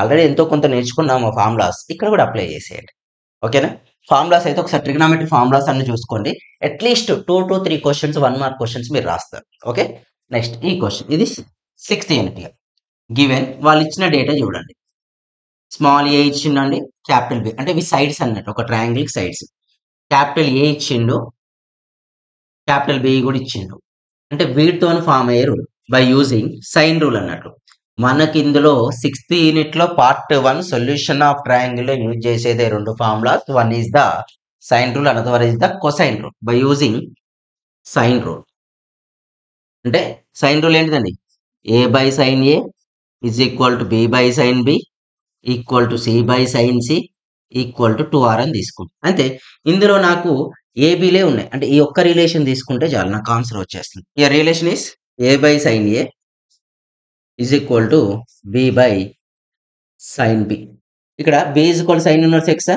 ఆల్రెడీ ఎంతో కొంత నేర్చుకున్నాము ఫార్ములాస్, ఇక్కడ కూడా అప్లై చేసేయండి. ఓకేనా. ఫార్ములాస్ అయితే ఒకసారి ట్రిగ్నామెట్రీ ఫార్ములాస్ అన్ని చూసుకోండి. At least 2 to 3 questions 1 mark questions మీరు రాస్తారు. ఓకే. నెక్స్ట్ ఈ క్వశ్చన్, ఇది 6th యూనిట్. గివెన్ వాళ్ళు ఇచ్చిన డేటా చూడండి. స్మాల్ ఏ ఇచ్చిండండి, క్యాపిటల్ బి, అంటే ఇవి సైడ్స్ అన్నట్టు, ఒక ట్రయాంగిల్ సైడ్స్. క్యాపిటల్ ఏ ఇచ్చిండు, క్యాపిటల్ బి కూడా ఇచ్చిండు. అంటే వీటితో ఫామ్ అయ్యే rule by using sine rule అన్నట్టు. మనకి ఇందులో 6th యూనిట్ లో పార్ట్ 1 సొల్యూషన్ ఆఫ్ ట్రయాంగిల్ లో యూజ్ చేసేదే రెండు formulas. One is the sine rule, another is the cosine rule. By using sine rule అంటే సైన్ రూల్ ఏంటిదండి, A by sine A is equal to B by sine B equal to C by sine C equal to 2r అని తీసుకుంటాం. అంటే ఇందులో నాకు ఏబీలే ఉన్నాయి, అంటే ఈ ఒక్క రిలేషన్ తీసుకుంటే చాలు నాకు ఆన్సర్ వచ్చేస్తుంది. ఈ relation is A by sine A is equal to B by sine B. ఇక్కడ B is equal sine inverse X,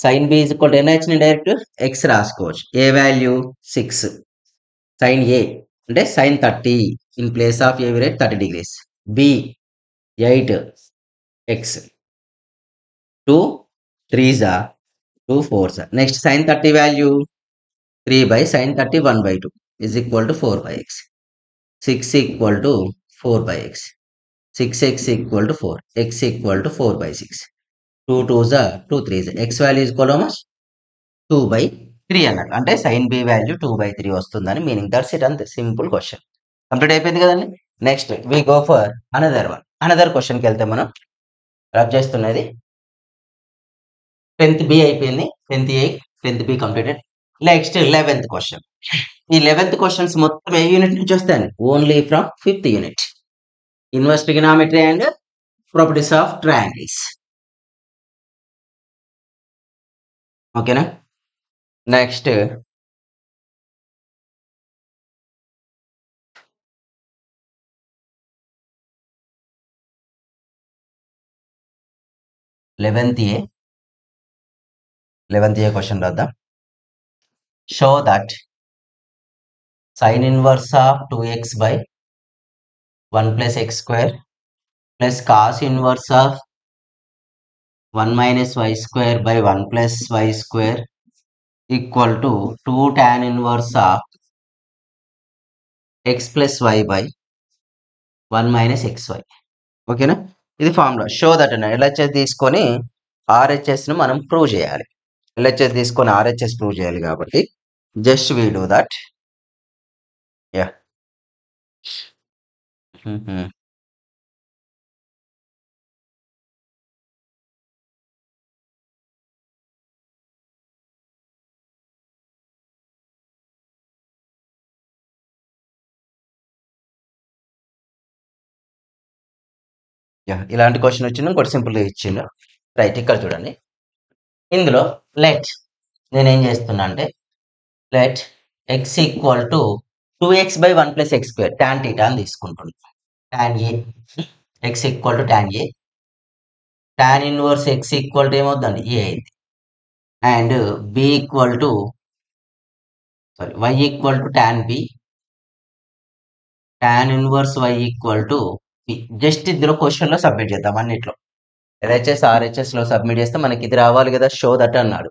sine B is equal to NH ని డైరెక్ట్ ఎక్స్ రాసుకోవచ్చు. ఏ వాల్యూ 6, సైన్ ఏ అంటే sine 30, in place of A rate 30 degrees, B 8 X, 2 3s 2 4s. Next sine 30 value 3 by sine 30 1/2 is equal to 4 by X. 6 equal to 4 by x, 6x equal to 4, x equal to 4 by 6, 2 2s 2 3s, x value equal almost 2/3 అన్నట్టు. అంటే సైన్ బి వాల్యూ 2/3 వస్తుందని మీనింగ్. దట్స్ ఇట్, అంతే, సింపుల్ క్వశ్చన్. కంప్లీట్ అయిపోయింది కదండి. Next we go for another one. Another క్వశ్చన్కి వెళ్తే మనం రబ్ చేస్తున్నది 10th బి అయిపోయింది, 10th A, 10th B completed. Next 11th question. ఈ 11th క్వశ్చన్స్ మొత్తం ఏ యూనిట్ నుంచి వస్తాయి, only from 5th unit, inverse trigonometry and properties of triangles. ఓకేనా. నెక్స్ట్ 11th ఏ క్వశ్చన్ రాద్దాం. Show that sin inverse of 2x by 1 plus x square plus cos inverse of 1 minus y square by 1 plus y square equal to 2 tan inverse of x plus y by 1 minus xy. ఓకేనా. ఇది ఫార్ములా. షో దట్ అన్న ఎల్హెచ్ఎస్ తీసుకొని ఆర్హెచ్ఎస్ ను మనం ప్రూవ్ చేయాలి. ఎల్హెచ్ఎస్ తీసుకొని ఆర్హెచ్ఎస్ ప్రూవ్ చేయాలి కాబట్టి just we do that. Yeah. ఇలాంటి క్వశ్చన్ వచ్చింది, ఇంకోటి సింపుల్గా ఇచ్చిండు. రైట్, ఇక్కడ చూడండి. ఇందులో లెట్ నేనేం చేస్తున్నా అంటే let X equal to 2x by 1 plus x square tan theta అని తీసుకుంటున్నాం. tan A, x equal to tan A, tan inverse x equal to ఏమవుతుందండి ఏ అయింది. And B equal to y equal to tan B, tan inverse y equal to B. Just ఇందులో క్వశ్చన్ లో సబ్మిట్ చేద్దాం అన్నిట్లో. ఎల్హెచ్ఎస్ ఆర్హెచ్ఎస్ లో సబ్మిట్ చేస్తే మనకి ఇది రావాలి కదా. షో దట్ అన్నాడు,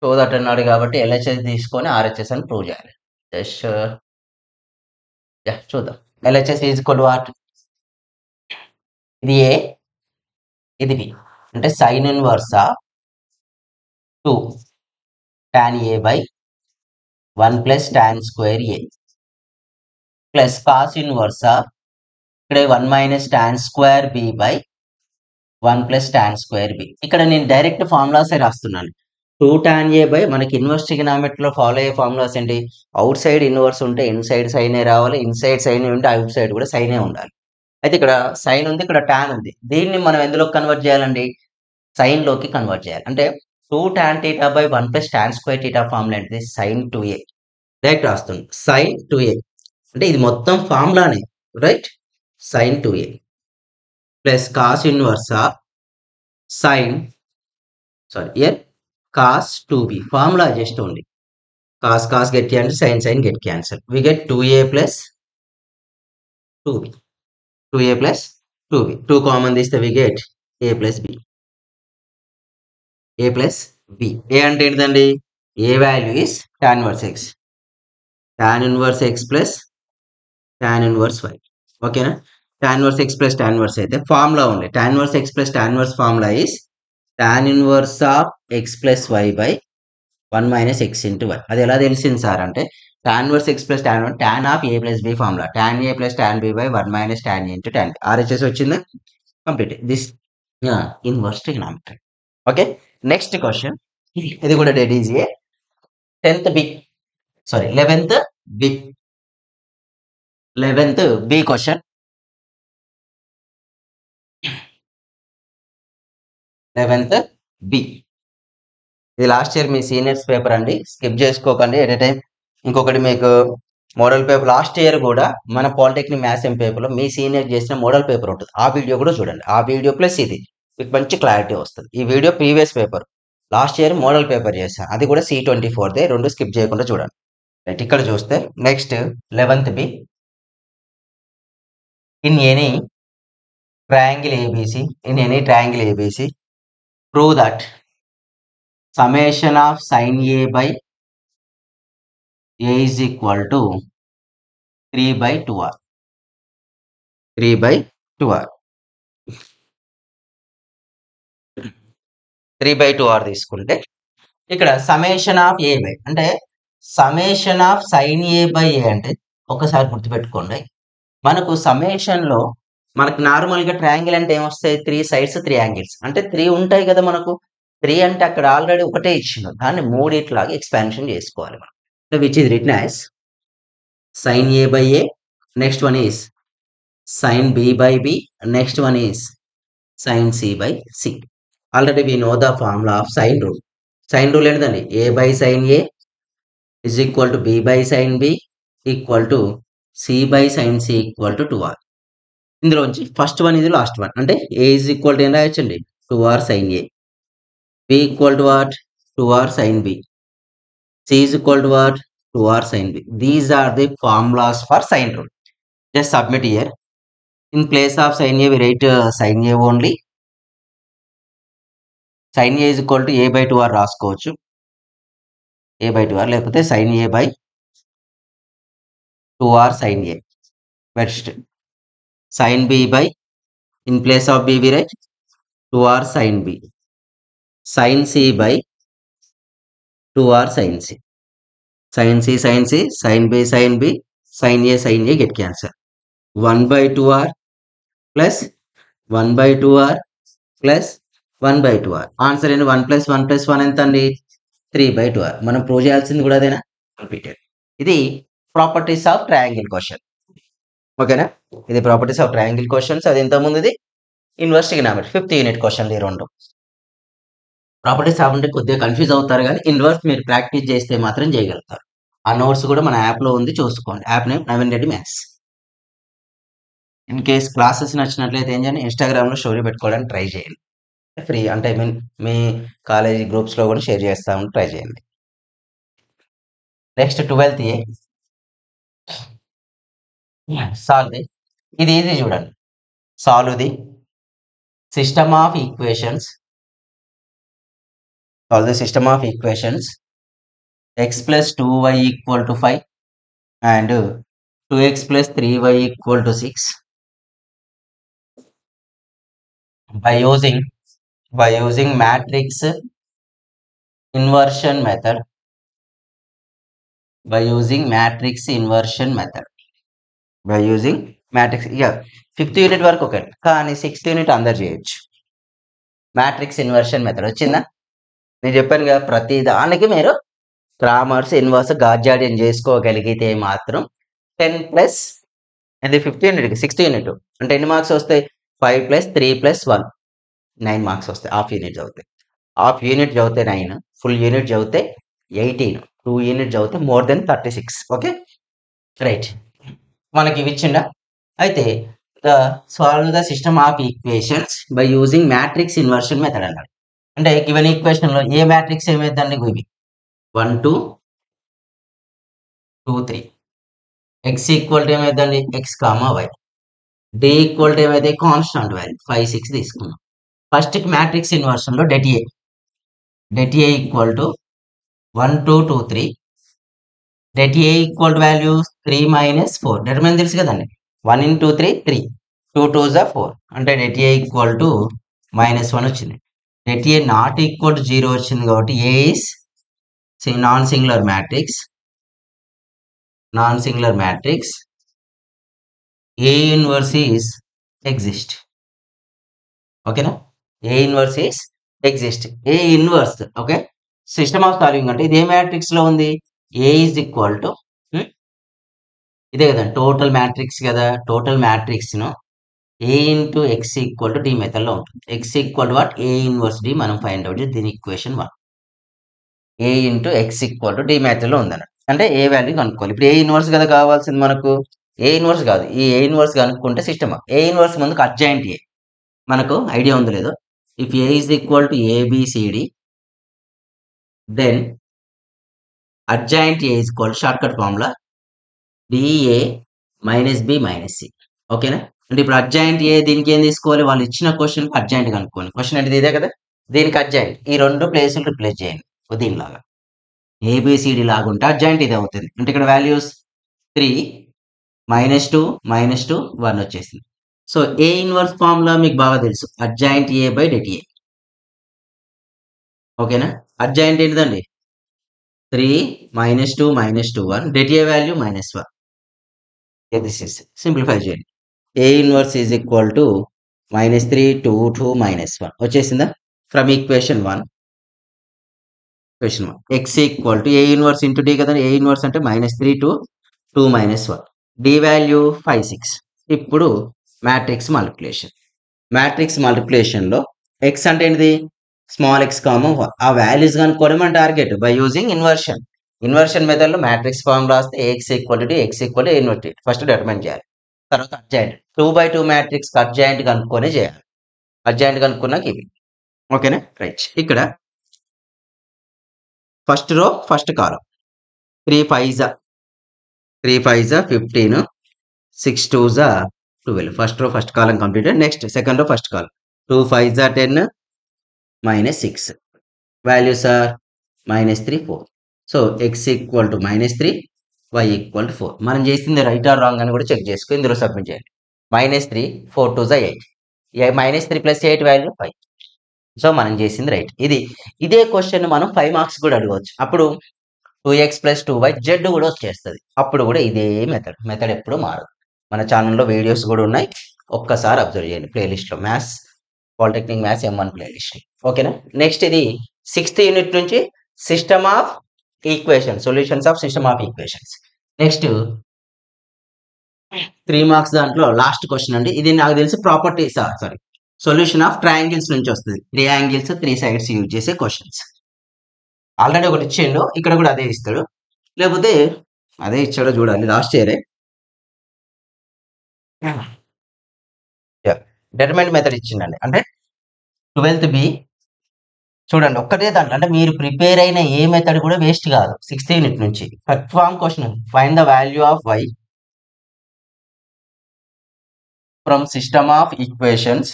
షో దట్ అన్నాడు కాబట్టి ఎల్హెచ్ఎస్ తీసుకొని ఆర్హెచ్ఎస్ అని ప్రూవ్ చేయాలి. జస్ట్ చూద్దాం. LHS is equal to what, ఇది ఏ, ఇది బి. అంటే sine inverse 2 tan A by 1 plus tan square A plus cos inverse ఇక్కడ 1 minus tan square B by 1 plus tan square B. ఇక్కడ నేను డైరెక్ట్ ఫార్ములాసే రాస్తున్నాను. 2 tan ఏ బై మనకి ఇన్వర్స్ ట్రిగోనోమెట్రీలో ఫాలో అయ్యే ఫార్ములాస్ ఏంటి, అవుట్ సైడ్ ఇన్వర్స్ ఉంటే ఇన్ సైడ్ సైనే రావాలి, ఇన్ సైడ్ సైన్ ఉంటే అవుట్ సైడ్ కూడా సైనే ఉండాలి. అయితే ఇక్కడ సైన్ ఉంది, ఇక్కడ tan ఉంది. దీన్ని మనం ఎందులో కన్వర్ట్ చేయాలండి, సైన్ లోకి కన్వర్ట్ చేయాలి. అంటే 2 tan theta by 1 plus tan square theta formula ఏంటిది, sin 2a. డైరెక్ట్ రాస్తుంది sin 2a. అంటే ఇది మొత్తం ఫార్ములానే, right. sin 2a plus cos inverse sin ఇయర్ cos 2b. ఫార్ములా జస్ట్ ఉంది. cos get cancel, sin get cancel. We get 2a plus 2b. 2a plus 2b. 2 common తీస్తే we get a plus b. a plus b. a అంటే ఏంటిదండి? a value is tan inverse x. tan inverse x plus tan inverse y. ఓకేనా? tan inverse x plus tan inverse అయితే ఫార్ములా ఉంది. tan inverse x plus tan inverse formula is tan inverse of x plus y by 1 minus x into y. అది ఎలా తెలిసింది సార్ అంటే tan inverse x plus tan of a plus b formula tan a plus tan b by 1 minus tan a into tan b. RHS వచ్చిందా? Complete this inverse trigonometry. Okay, next question. ఇది కూడా dead easy. 10th B, sorry 11th B, 11th B question. 11th B. ఇది లాస్ట్ ఇయర్ మీ సీనియర్స్ పేపర్ అండి, స్కిప్ చేసుకోకండి ఎట్ ఎ టైం. ఇంకొకటి మీకు మోడల్ పేపర్ లాస్ట్ ఇయర్ కూడా మన పాలిటెక్నిక్ మ్యాథ్స్ ఎం పేపర్లో మీ సీనియర్ చేసిన మోడల్ పేపర్ ఉంటుంది. ఆ వీడియో కూడా చూడండి. ఆ వీడియో ప్లస్ ఇది మీకు మంచి క్లారిటీ వస్తుంది. ఈ video previous paper last year model paper చేశాను, అది కూడా C24దే. రెండు స్కిప్ చేయకుండా చూడండి. రైట్, ఇక్కడ చూస్తే next 11th B. In any triangle ABC, in any triangle ABC prove that summation of sin a by a is equal to 3 by 2r. 3 by 2r. 3 by 2r తీసుకుంటే ఇక్కడ summation of a by అంటే summation of sin a by a అంటే ఒకసారి గుర్తుపెట్టుకోండి. మనకు summation లో మనకు నార్మల్గా ట్రయాంగిల్ అంటే ఏమొస్తాయి? 3 sides 3 angles అంటే 3 ఉంటాయి కదా మనకు. 3 అంటే అక్కడ ఆల్రెడీ ఒకటే ఇచ్చిండు, దాన్ని మూడిట్లాగా ఎక్స్పాన్షన్ చేసుకోవాలి మనం. Which is written as sin a by a, next one is sin b by b, next one is sin c by c. Already we know the formula of sine rule. Sine rule ఏంటండి? a by sin a is equal to b by sin b equal to c by sin c equal to 2r. ఇందులోంచి ఫస్ట్ వన్ ఇది లాస్ట్ వన్ అంటే a is equal to ఏం రాయొచ్చండి? 2r sin a. b equal to what? 2r sin b. c is equal to what? 2r sin b. These are the formulas for sine rule. Just submit here. In place of sin a, we write sin a only. Sin a is equal to a by 2r రాసుకోవచ్చు. a by 2r లేకపోతే sin a by 2r sin a. Next sin b by, in place of b we write 2r sin b. Sin c by 2r sin c. Sin c sin c, sin b sin b, sin a get cancel. 1 by 2r plus 1 by 2r plus 1 by 2r. Answer ఏంటి? 1 plus 1 plus 1 ఎంత అండి? 3 by 2r. మనం ప్రూవ్ చేయాల్సింది కూడా అదేనా? రిపీటెడ్. ఇది ప్రాపర్టీస్ ఆఫ్ ట్రయాంగిల్ క్వశ్చన్. ఓకేనా? ఇది ప్రాపర్టీస్ ఆఫ్ ట్రయాంగిల్ క్వశ్చన్స్. అది ఇంతకుముందు ఇది ఇన్వర్స్ ట్రిగ్నామెట్రీ 5th యూనిట్ క్వశ్చన్లు ఈ రెండు. ప్రాపర్టీస్ అంటే కొద్దిగా కన్ఫ్యూజ్ అవుతారు, కానీ ఇన్వర్స్ మీరు ప్రాక్టీస్ చేస్తే మాత్రం చేయగలుగుతారు. ఆ నోట్స్ కూడా మన యాప్లో ఉంది, చూసుకోండి. App name Naveen Reddy maths. In case classes నచ్చినట్లయితే ఏం చేయండి? ఇన్స్టాగ్రామ్లో స్టోరీ పెట్టుకోవడానికి ట్రై చేయండి. ఫ్రీ అంటే ఐ మీన్ మీ కాలేజీ గ్రూప్స్లో కూడా షేర్ చేస్తామని ట్రై చేయండి. Next 12th A solve the. ఇది ఈజీ చూడండి. Solve the system of equations. Solve the system of equations x plus 2y equal to 5 and 2x plus 3y equal to 6 by using matrix inversion method. By using matrix inversion method. By using matrix, yeah, 5th unit వరకు ఓకే, కానీ 6th యూనిట్ అందరు చేయొచ్చు. మ్యాట్రిక్స్ ఇన్వర్షన్ మెథడ్ వచ్చిందా? నేను చెప్పాను కదా, ప్రతి దానికి మీరు గ్రామర్స్ ఇన్వర్స్ గార్జాడియన్ చేసుకోగలిగితే మాత్రం 10 ప్లస్ ఇది 5th యూనిట్కి 6th యూనిట్ అంటే ఎన్ని మార్క్స్ వస్తాయి? 5 ప్లస్ 3 ప్లస్ 1 9 మార్క్స్ వస్తాయి. హాఫ్ యూనిట్ చదివితే. హాఫ్ యూనిట్ చదివితే 9, ఫుల్ యూనిట్ చదివితే 18, 2 యూనిట్ చదివితే మోర్ దెన్ 36. Okay, right. మనకి ఇవి ఇచ్చిండా? అయితే solve the system of equations by using matrix inversion method అన్నాడు. అంటే గివెన్ ఈక్వేషన్ లో ఏ మ్యాట్రిక్స్ ఏమైందండి? ఇవి 1 2 2 3. ఎక్స్ ఈక్వల్ టు ఏమైందండి? X comma y. D equal to ఏమైతే కాన్స్టాంట్ వాల్యూ 5 6 తీసుకున్నాం. ఫస్ట్ మ్యాట్రిక్స్ ఇన్వర్షన్ లో det A equal to 1 2 2 3 det A equal to value 3 minus 4 determinant తెలుసు కదండి. 1 into 3 3 2 2s are 4 అంటే డెట్ ఏ ఈక్వల్ టు -1 వచ్చింది. Det A not equal to 0 వచ్చింది కాబట్టి A is non singular matrix A inverse is exist. ఓకేనా, A inverse is exist. A inverse okay. System of solving అంటే ఇది ఏ మ్యాట్రిక్స్ లో ఉంది, ఏ ఈజ్ ఈక్వల్ టు ఇదే కదా టోటల్ మ్యాట్రిక్స్ కదా. టోటల్ మ్యాట్రిక్స్ ను A into X equal to D method లో ఉంటుంది. X equal to what, A inverse D. మనం ఫైండ్ అవుట్ దీని equation 1. A into X equal to D method లో ఉందన్న అంటే ఏ వాల్యూ కనుక్కోవాలి. ఇప్పుడు ఏ ఇన్వర్స్ కదా కావాల్సింది మనకు. ఏ ఇన్వర్స్ కాదు, ఈ ఏ ఇన్వర్స్ కనుక్కుంటే సిస్టమ్ ఏ ఇన్వర్స్ ముందుకు అడ్జాయింట్ ఏ మనకు ఐడియా ఉందో లేదో. If A is equal to ABCD then adjoint A is equal shortcut formula DA minus B minus C. ఓకేనా, అంటే ఇప్పుడు అడ్జాయింట్ ఏ దీనికి ఏం తీసుకోవాలి, వాళ్ళు ఇచ్చిన క్వశ్చన్ అడ్జాయింట్ కనుక్కోండి. క్వశ్చన్ అంటే ఇదే కదా, దీనికి అడ్జాయింట్ ఈ రెండు ప్లేసులు రిప్లేస్ చేయండి దీనిలాగా. ఏబిసిడి లాగా ఉంటే అడ్జాయింట్ ఇది అవుతుంది. అంటే ఇక్కడ వాల్యూస్ 3 -2 -2 1 వచ్చేసింది. సో ఏ ఇన్వర్స్ ఫార్ములా మీకు బాగా తెలుసు, adjoint A by det A. ఓకేనా, అడ్జాయింట్ ఏంటిదండి 3 -2 -2 1 det A value -1. This is simplify చేయండి. A inverse is equal to -3 2 2 -1 వచ్చేసిందా from equation 1. Question 1 X equal to A inverse into D కదా. ఏ ఇన్వర్స్ అంటే -3 to 2 -1 డి వాల్యూ 5 6. ఇప్పుడు మ్యాట్రిక్స్ మల్టిప్లికేషన్ లో ఎక్స్ అంటే ఏంటిది, స్మాల్ ఎక్స్ కామా ఆ వాల్యూస్ కనుక్కోవడం మన target by using inversion method లో మ్యాట్రిక్స్ ఫార్మ్ రాస్తే X equal to X equal to inverted first determine చేయాలి. తర్వాత అడ్జాయింట్ 2/2 మ్యాట్రిక్స్ అడ్జాయింట్ కనుక్కొని చేయాలి. అడ్జాయింట్ కనుక్కున్నాక ఇవి. ఓకేనా, రైట్. ఇక్కడ first row first column 3 5 15 6 2 12. First row first column completed. Next second row first column 2 5 10 -6 values are -3 4. So x equal to -3 y equal to 4. మనం చేసింది రైట్ ఆర్ రాంగ్ అని కూడా చెక్ చేసుకుని ఇందులో సబ్మిట్ చేయండి. -3 4 2 8 -3 + 8 వాల్యూ 5. సో మనం చేసింది రైట్. ఇదే క్వశ్చన్ మనం 5 మార్క్స్ కూడా అడగవచ్చు. అప్పుడు 2x + 2y z కూడా వచ్చేస్తుంది. అప్పుడు కూడా ఇదే మెథడ్ ఎప్పుడు మారదు. మన ఛానల్లో వీడియోస్ కూడా ఉన్నాయి, ఒక్కసారి అబ్జర్వ్ చేయండి ప్లేలిస్ట్ లో maths polytechnic maths M1 playlist. ఓకేనా, నెక్స్ట్ ఇది 6th యూనిట్ నుంచి system of equation, solutions of system of equations. Next 3 marks దాంట్లో లాస్ట్ క్వశ్చన్ అండి. ఇది నాకు తెలిసి ప్రాపర్టీస్ సొల్యూషన్ ఆఫ్ ట్రయాంగిల్స్ నుంచి వస్తుంది. 3 యాంగిల్స్ 3 సైడ్స్ యూజ్ చేసే క్వశ్చన్స్. ఆల్రెడీ ఒకటి ఇచ్చిండు, ఇక్కడ కూడా అదే ఇస్తాడు, లేకపోతే అదే ఇచ్చాడో చూడాలి. లాస్ట్ ఇయరే డిటర్మైన్ మెథడ్ ఇచ్చిండండి. అంటే 12th B చూడండి ఒక్కటే దాంట్లో, అంటే మీరు ప్రిపేర్ అయిన ఏ మెథడ్ కూడా వేస్ట్ కాదు. 6th యూనిట్ నుంచి confirm question, find the value of y from system of equations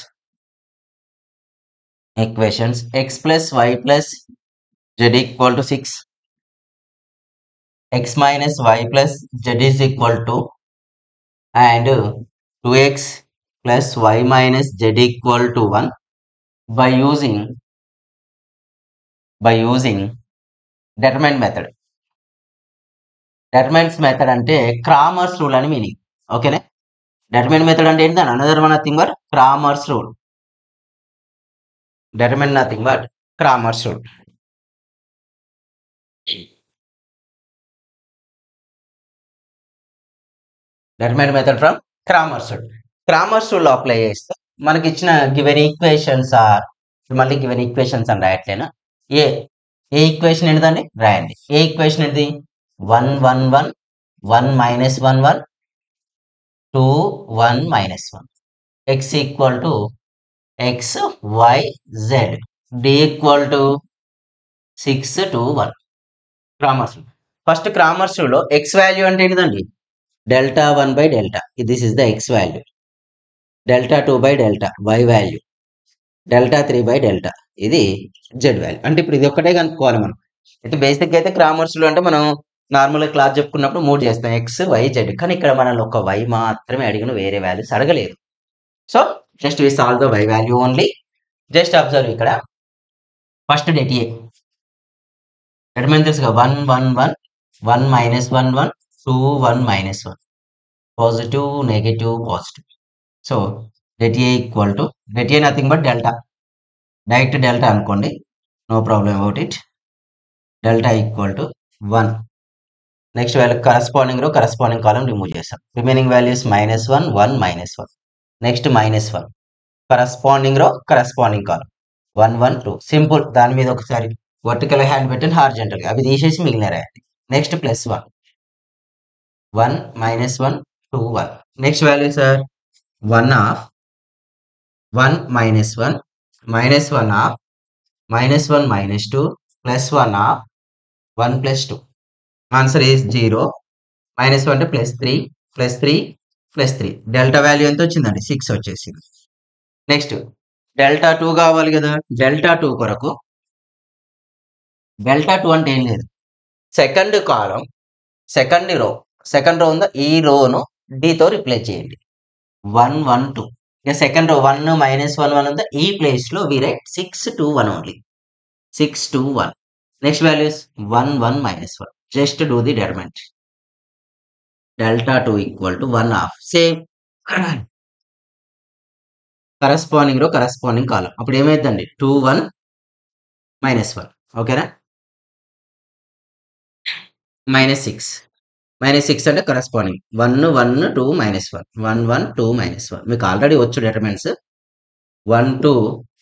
x plus y plus z equal to 6, x minus y plus z is equal to and 2x plus y minus z equal to 1 by using determinant method. Determinant method అంటే క్రామర్స్ రూల్ అని మీనింగ్. ఓకేనా, determinant method అంటే ఏంటి, another nothing but Cramer's rule. determinant nothing but Cramer's rule. determinant method from Cramer's rule. Cramer's rule apply చేస్తే మనకి ఇచ్చిన గివెన్ ఈక్వేషన్స్ ఆర్, మళ్ళీ గివెన్ ఈక్వేషన్స్ అని రాయట్లేనా, ఏ ఈక్వేషన్ ఏంటిదండి రాయండి. ఏ ఈక్వేషన్ ఏంటిది 1 1 1 1 -1 1 2 1 -1 x equal to x y z d equal to 6 2 1. Cramer's rule. First Cramer's rule లో x వాల్యూ అంటే ఏంటిదండి డెల్టా 1/డెల్టా. This is the x value. Delta 2 by delta Y value, delta 3 by delta ఇది జెడ్ వాల్యూ. అంటే ఇప్పుడు ఇది ఒక్కటే కనుక్కోవాలి మనం. అయితే బేసిక్ అయితే గ్రామర్స్లో అంటే మనం నార్మల్గా క్లాస్ చెప్పుకున్నప్పుడు 3 చేస్తాం, ఎక్స్ వై జెడ్. కానీ ఇక్కడ మనల్ని ఒక వై మాత్రమే అడిగిన, వేరే వాల్యూస్ అడగలేదు. So just we solve the Y value only. Just observe ఇక్కడ ఫస్ట్ డెట్ ఏ డెటర్మిన్ తెలుసుగా 1 1 1 1 minus 1 1 2 1 minus 1 positive negative positive. So det A equal to det A nothing but delta, direct delta అనుకోండి, no problem about it. Delta equal to 1. Next value corresponding row corresponding column remove చేస్తాం. Remaining values -1 1 -1. Next -1 corresponding row corresponding కాలం 1 1 2. సింపుల్. దాని మీద ఒకసారి వర్టికల్ హ్యాండ్ పెట్టండి, హార్జెంటల్ అవి తీసేసి మిగిలిన రాయండి. Next +1 1 -1 2 1. Next value sir 1 of 1 -1 -1 of -1 -2 +1 of 1 + 2. Answer is 0. -1 అంటే +3 +3 +3. డెల్టా వాల్యూ ఎంత వచ్చిందండి? 6 వచ్చేసింది. నెక్స్ట్ డెల్టా 2 కావాలి కదా. డెల్టా 2 కొరకు డెల్టా 2 అంటే ఏం లేదు, సెకండ్ కాలం సెకండ్ రో ఉందా, ఈ రోను డితో రిప్లేస్ చేయండి. 1 1 2. ఇక సెకండ్ రో 1 -1 1 ఉందా, ఈ ప్లేస్ లో we write 6 2 1 only. 6 2 1. Next values 1 1 -1. Just do the determinant. Delta 2 equal to 1 of same corresponding row corresponding column. అప్పుడు ఏమైందండి? 2 1 -1. ఓకేనా? -6 -6 అంటే కరస్పాండింగ్ 1 1 2 -1 1 1 2 -1. మీకు ఆల్రెడీ వచ్చు డిటర్మినెంట్స్ 1 2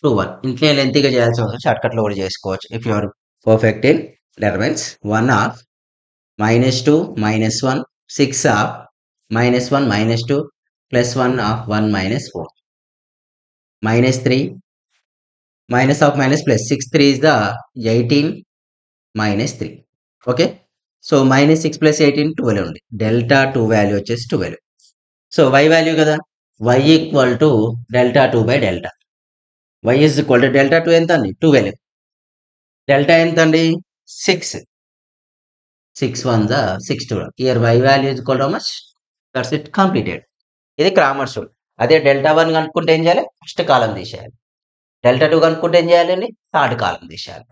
2 1. ఇంట్లో లెంతీగా చేయాల్సి వస్తుంది, షార్ట్ కట్లో కూడా చేసుకోవచ్చు if you are perfect in determinants. 1 of -2 -1 6 of -1 -2 +1 of 1 -4 -3 minus of minus plus 6 3 is the 18 -3. Okay. So -6 + 18 12 ఉంది. డెల్టా 2 వాల్యూ వచ్చేసి 12. సో y వాల్యూ కదా, y equal to delta 2 by delta. y is equal to delta 2 ఎంత అండి? 12. డెల్టా ఎంత అండి? 6. 6 1 6 2. Here y value is equal to how much? That's it, completed. ఇది క్రామర్స్ రూల్. అదే డెల్టా 1 కనుక్కుంటే ఏం చేయాలి? ఫస్ట్ కాలం తీసేయాలి. డెల్టా 2 కనుక్కుంటే ఏం చేయాలండి? థర్డ్ కాలం తీసేయాలి.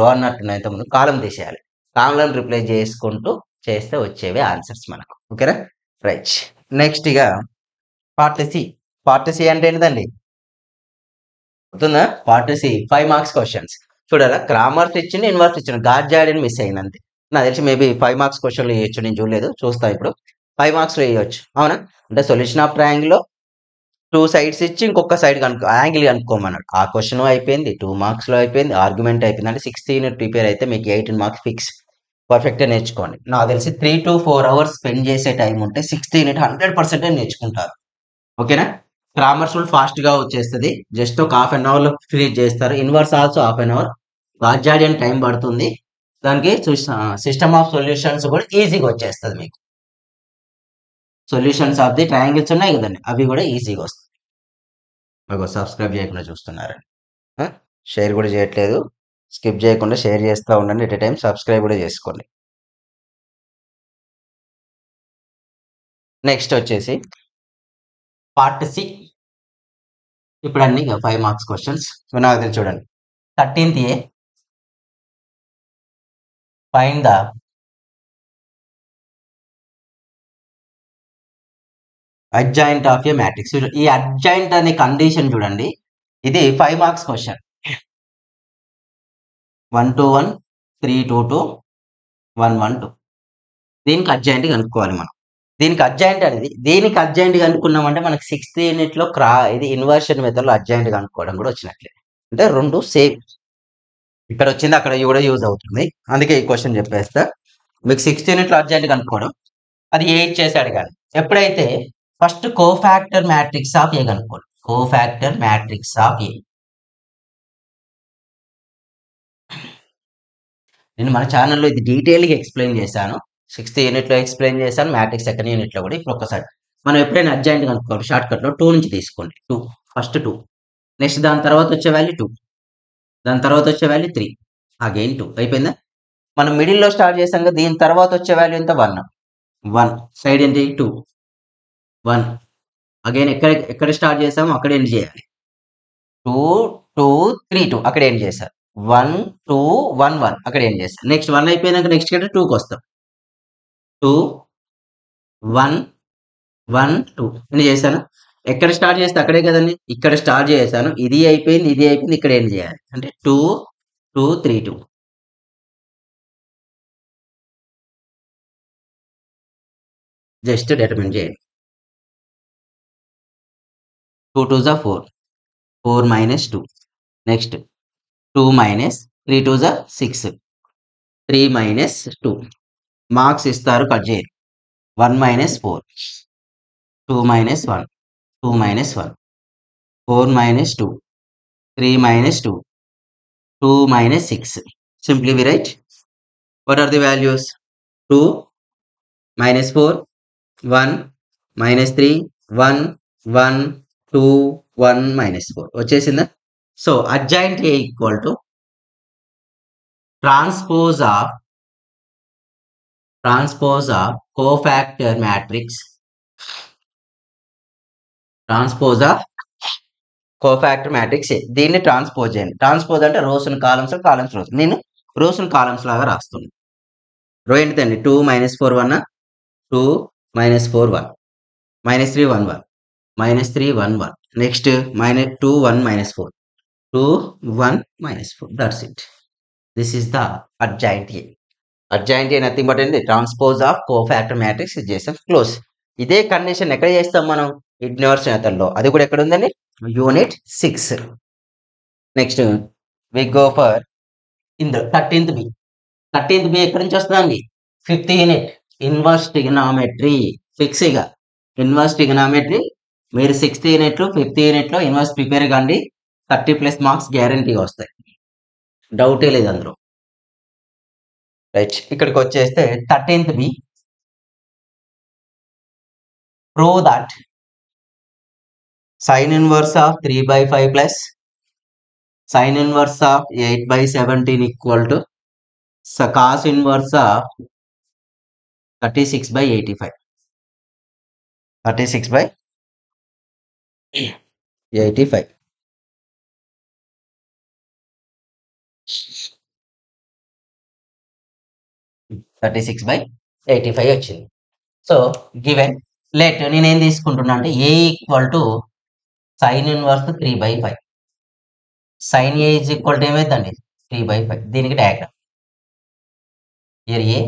రో అన్నట్టున్న ఇంతకుముందు కాలం తీసేయాలి. కాలంలను రిప్లేస్ చేసుకుంటూ చేస్తే వచ్చేవే ఆన్సర్స్ మనకు. ఓకేనా? రైట్. నెక్స్ట్ ఇక పార్ట్ సి. పార్ట్ సి అంటే ఏంటిదండి? గుర్తుందా? Part C 5 marks questions. చూడాలా, గ్రామర్స్ ఇచ్చింది, ఇన్వర్స్ ఇచ్చింది, గాడ్ జాడని మిస్ అయింది అంతే. నాకు తెలిసి మేబీ 5 మార్క్స్ క్వశ్చన్లు వేయచ్చు, నేను చూడలేదు, చూస్తా ఇప్పుడు. 5 మార్క్స్ వేయచ్చు, అవునా? అంటే సొల్యూషన్ ఆఫ్ ట్రయాంగిల్లో 2 సైడ్స్ ఇచ్చి ఇంకొక సైడ్ యాంగిల్ కనుక్కోమన్నాడు. ఆ క్వశ్చన్ అయిపోయింది, 2 మార్క్స్ లో అయిపోయింది, ఆర్గ్యుమెంట్ అయిపోయింది. అంటే 6th యూనిట్ ప్రిపేర్ అయితే మీకు 18 మార్క్స్ ఫిక్స్. పర్ఫెక్ట్ గా నేర్చుకోండి. నాకు తెలిసి 3 to 4 hours స్పెండ్ చేసే టైం ఉంటే 6th యూనిట్ 100% నేర్చుకుంటారు. ఓకేనా? గ్రామర్స్ రూల్ ఫాస్ట్ గా వచ్చేస్తుంది, జస్ట్ ఒక ½ an hour లో ఫినిష్ చేస్తారు. Inverse also ½ an hour. గార్జాడియన్ టైం పడుతుంది. దానికి సిస్టమ్ ఆఫ్ సొల్యూషన్స్ కూడా ఈజీగా వచ్చేస్తుంది మీకు. సొల్యూషన్స్ ఆఫ్ ది ట్రయాంగిల్స్ ఉన్నాయి కదండి, అవి కూడా ఈజీగా వస్తాయి. సబ్స్క్రైబ్ చేయకుండా చూస్తున్నారని, షేర్ కూడా చేయట్లేదు. స్కిప్ చేయకుండా షేర్ చేస్తూ ఉండండి. ఎట్ ఎ టైం సబ్స్క్రైబ్ కూడా చేసుకోండి. నెక్స్ట్ వచ్చేసి పార్ట్ సి. ఇప్పుడు అన్ని 5 మార్క్స్ క్వశ్చన్స్ నాకు తెలిసి చూడండి. 13th A find the adjoint of A matrix. ఈ అడ్జాయింట్ అనే కండిషన్ చూడండి, ఇది 5 మార్క్స్ క్వశ్చన్. 1 2 1 3 2 2 1 1 2. దీనికి అడ్జాయింట్ కనుక్కోవాలి మనం. దీనికి అడ్జాయింట్ కనుక్కున్నామంటే మనకి 6th యూనిట్ లో ఇది ఇన్వర్షన్ మెథడ్ లో అడ్జాయింట్ కనుక్కోవడం కూడా వచ్చినట్లే. అంటే రెండు సేమ్, ఇక్కడ వచ్చింది అక్కడ కూడా యూజ్ అవుతుంది. అందుకే ఈ క్వశ్చన్ చెప్పేస్తా. మీకు 6th యూనిట్ లో అడ్జాయింట్ కనుక్కోవడం, అది ఏ ఇచ్చేసి అడగాలి. ఎప్పుడైతే ఫస్ట్ కోఫాక్టర్ మ్యాట్రిక్స్ ఆఫ్ ఏ కనుక్కోండి. కోఫాక్టర్ మ్యాట్రిక్స్ ఆఫ్ ఏ. నేను మన ఛానల్లో ఇది డీటెయిల్గా ఎక్స్ప్లెయిన్ చేశాను. 6th యూనిట్ లో ఎక్స్ప్లెయిన్ చేశాను, మ్యాట్రిక్స్ 2nd యూనిట్ లో కూడా. ఇప్పుడు ఒకసారి మనం ఎప్పుడైనా అడ్జాయింట్ కనుక్కోవాలి షార్ట్ కట్లో 2 నుంచి తీసుకోండి. 2 ఫస్ట్ 2 నెక్స్ట్ దాని తర్వాత వచ్చే వాల్యూ 2 దాని తర్వాత వచ్చే వాల్యూ 3 అగైన్ 2 అయిపోయిందా? మనం మిడిల్‌లో స్టార్ట్ చేసాం కదా! దీని తర్వాత వచ్చే వాల్యూ ఎంత 1 1 సైడ్ ఏంటి 2 1 అగైన్ ఎక్కడ స్టార్ట్ చేసామో అక్కడ ఎండ్ చేయాలి. 2 2 3 2 అక్కడ ఎండ్ చేశారు. 1 2 1 1 అక్కడ ఎండ్ చేశారు. నెక్స్ట్ 1 అయిపోయినాక నెక్స్ట్ ఇక్కడ 2కి వస్తాం. 2 1 1 2 ఎండ్ చేశాను. ఎక్కడ స్టార్ట్ చేస్తే అక్కడే కదండి. ఇక్కడ స్టార్ట్ చేశాను. ఇది అయిపోయింది. ఇది అయిపోయింది. ఇక్కడ ఎండ్ చేయాలి. అంటే 2 2 3 2 జస్ట్ డిటర్మిన్ చేయండి. 2 2 4 4 minus 2 next 2 minus 3 2 6 3 minus 2 marks ఇస్తారు కట్ చేయరు. 1 minus 4 2 minus 1 2 minus 1 4 minus 2 3 minus 2 2 minus 6 simply we write what are the values 2 minus 4 1 minus 3 1 1 2 1 minus 4 వచ్చేసిందా? So adjoint A equal to transpose of cofactor matrix transpose of cofactor matrix ఏ. దీన్ని ట్రాన్స్పోజ్ చేయండి. ట్రాన్స్పోజ్ అంటే రోస్ కాలమ్స్ కాలమ్స్ రోస్. నేను రోస్ కాలమ్స్ లాగా రాస్తున్నాను. రో ఏంటిదండి 2 minus 4 1 2 minus 4 1 minus 3 1 1 minus 3 1 1 next minus 2 1 minus 4 2 1 minus 4 that's it. This is the adjoint A. Adjoint A nothing but ఏంటి ట్రాన్స్పోజ్ ఆఫ్ కోఫాక్టర్ మ్యాట్రిక్స్ ఇది చేసాం క్లోజ్. ఇదే కండిషన్ ఎక్కడ చేస్తాం మనం ఇగ్నోర్స్ మెథడ్లో. అది కూడా ఎక్కడ ఉందండి unit 6. Next we go for ఇందులో 13th బి. 13th బి ఎక్కడి నుంచి వస్తుందండి 5th యూనిట్ ఇన్వర్స్ ట్రిగనామెట్రీ. ఫిక్స్గా ఇన్వర్స్ ట్రిగనామెట్రీ మీరు 6th యూనిట్లో 5th యూనిట్లో ఇన్వర్స్ ప్రిపేర్ కండి. 30+ మార్క్స్ గ్యారంటీగా వస్తాయి. డౌటే లేదు అందులో. రైట్ ఇక్కడికి వచ్చేస్తే 13th B. Prove that sin inverse of 3/5 plus sin inverse of 8/17 equal to cos inverse of 36/85. 36/85. 36/85 వచ్చింది. సో గివెన్ లెట్ నేనేం తీసుకుంటున్నా అంటే A equal to sine inverse 3/5. Sine A is equal to ఏమైందండి 3/5. దీనికి డయాగ్రామ్ ఇయర్ ఏ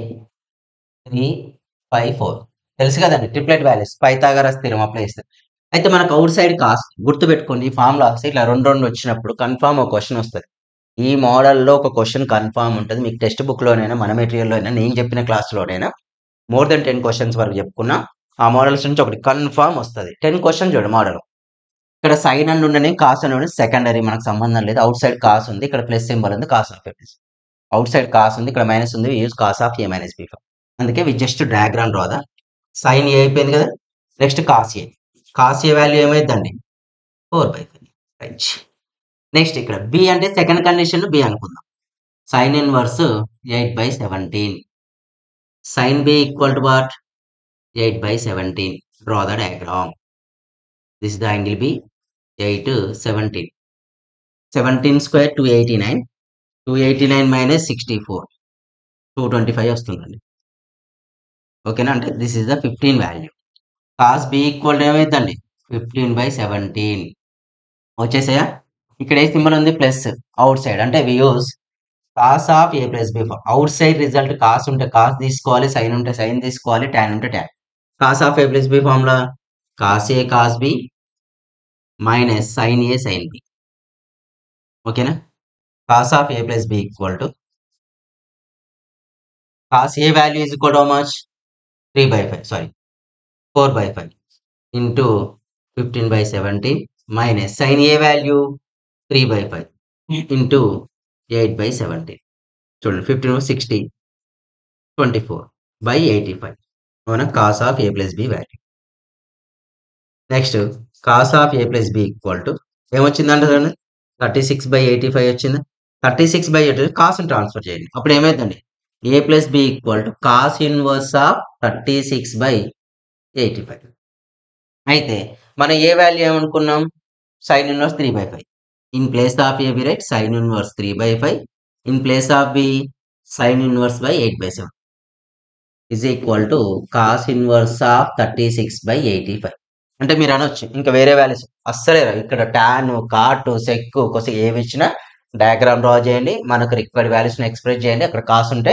3 5 4 తెలుసు కదండి. Triplet values Pythagoras theorem apply చేస్తారు. అయితే మనకు అవుట్ సైడ్ కాస్ట్ గుర్తుపెట్టుకోండి. ఈ ఫార్ములాస్ ఇట్లా రెండు రెండు వచ్చినప్పుడు కన్ఫామ్ ఒక క్వశ్చన్ వస్తుంది. ఈ మోడల్లో ఒక క్వశ్చన్ కన్ఫామ్ ఉంటుంది. మీకు టెక్స్ట్ బుక్లోనైనా మన మెటీరియల్లో అయినా నేను చెప్పిన క్లాస్లోనైనా మోర్ దెన్ 10 క్వశ్చన్స్ వరకు చెప్పుకున్నా ఆ మోడల్స్ నుంచి ఒకటి కన్ఫామ్ వస్తుంది. 10 క్వశ్చన్ చూడండి మోడల్. ఇక్కడ సైన్ అని ఉండని కాస్ అని ఉండని సెకండరీ మనకు సంబంధం లేదు. అవుట్ సైడ్ కాస్ ఉంది, ఇక్కడ ప్లస్ సింబల్ ఉంది, cos of A plus. Outside cos ఉంది, ఇక్కడ మైనస్ ఉంది, use cos of A minus B. అందుకే we just diagram draw the sine A అయిపోయింది కదా. Next cos A. Cos A value ఏమైందండి 4/5. రైట్ నెక్స్ట్ ఇక్కడ బి అంటే సెకండ్ కండిషన్ బి అనుకుందాం. Sine inverse 8/17. Sine B equal to what 8/17. Draw the diagram. This the angle B 8 17. 17 square 289. 289 minus 64 225 వస్తుందండి. ఓకేనా. అంటే this is the 15 value. Cos B equal ఏమైందండి 15/17 వచ్చేసాయా. ఇక్కడ ఏ సింబల్ ఉంది ప్లస్ అవుట్ సైడ్ అంటే we use cos of A plus B. Outside result cos ఉంటే కాస్ తీసుకోవాలి, సైన్ ఉంటే సైన్ తీసుకోవాలి, ట్యాన్ ఉంటే tan. Cos of A plus B formula cos A cos B minus sine A sine B. ఓకేనా. Cos of A plus B equal to cos A value is equal to how much 3/5 sorry 4/5 into 15/17 minus sine A value 3/5 into 8/17. చూడండి 15 60 24/85. అవునా. Cos of A plus B value next cos of A plus B equal to ఏమొచ్చిందంటే చూడండి 36/85 వచ్చింది. 36/8 కాస్ని ట్రాన్స్ఫర్ చేయండి. అప్పుడు ఏమైందండి A plus B equal to cos inverse of 36/85. అయితే మనం ఏ వాల్యూ ఏమనుకున్నాం sine inverse 3/5. In place of A we write sine inverse 3/5. In place of B sine inverse by 8/7 is equal to cos inverse of 36/85. అంటే మీరు అనొచ్చు ఇంకా వేరే వాల్యూస్ అస్సలే రావు. ఇక్కడ టాన్ కాట్ సెక్ కోసం ఏవి ఇచ్చినా డయాగ్రామ్ డ్రా చేయండి. మనకు రిక్వైర్డ్ వాల్యూస్ని ఎక్స్ప్రెస్ చేయండి. అక్కడ కాస్ ఉంటే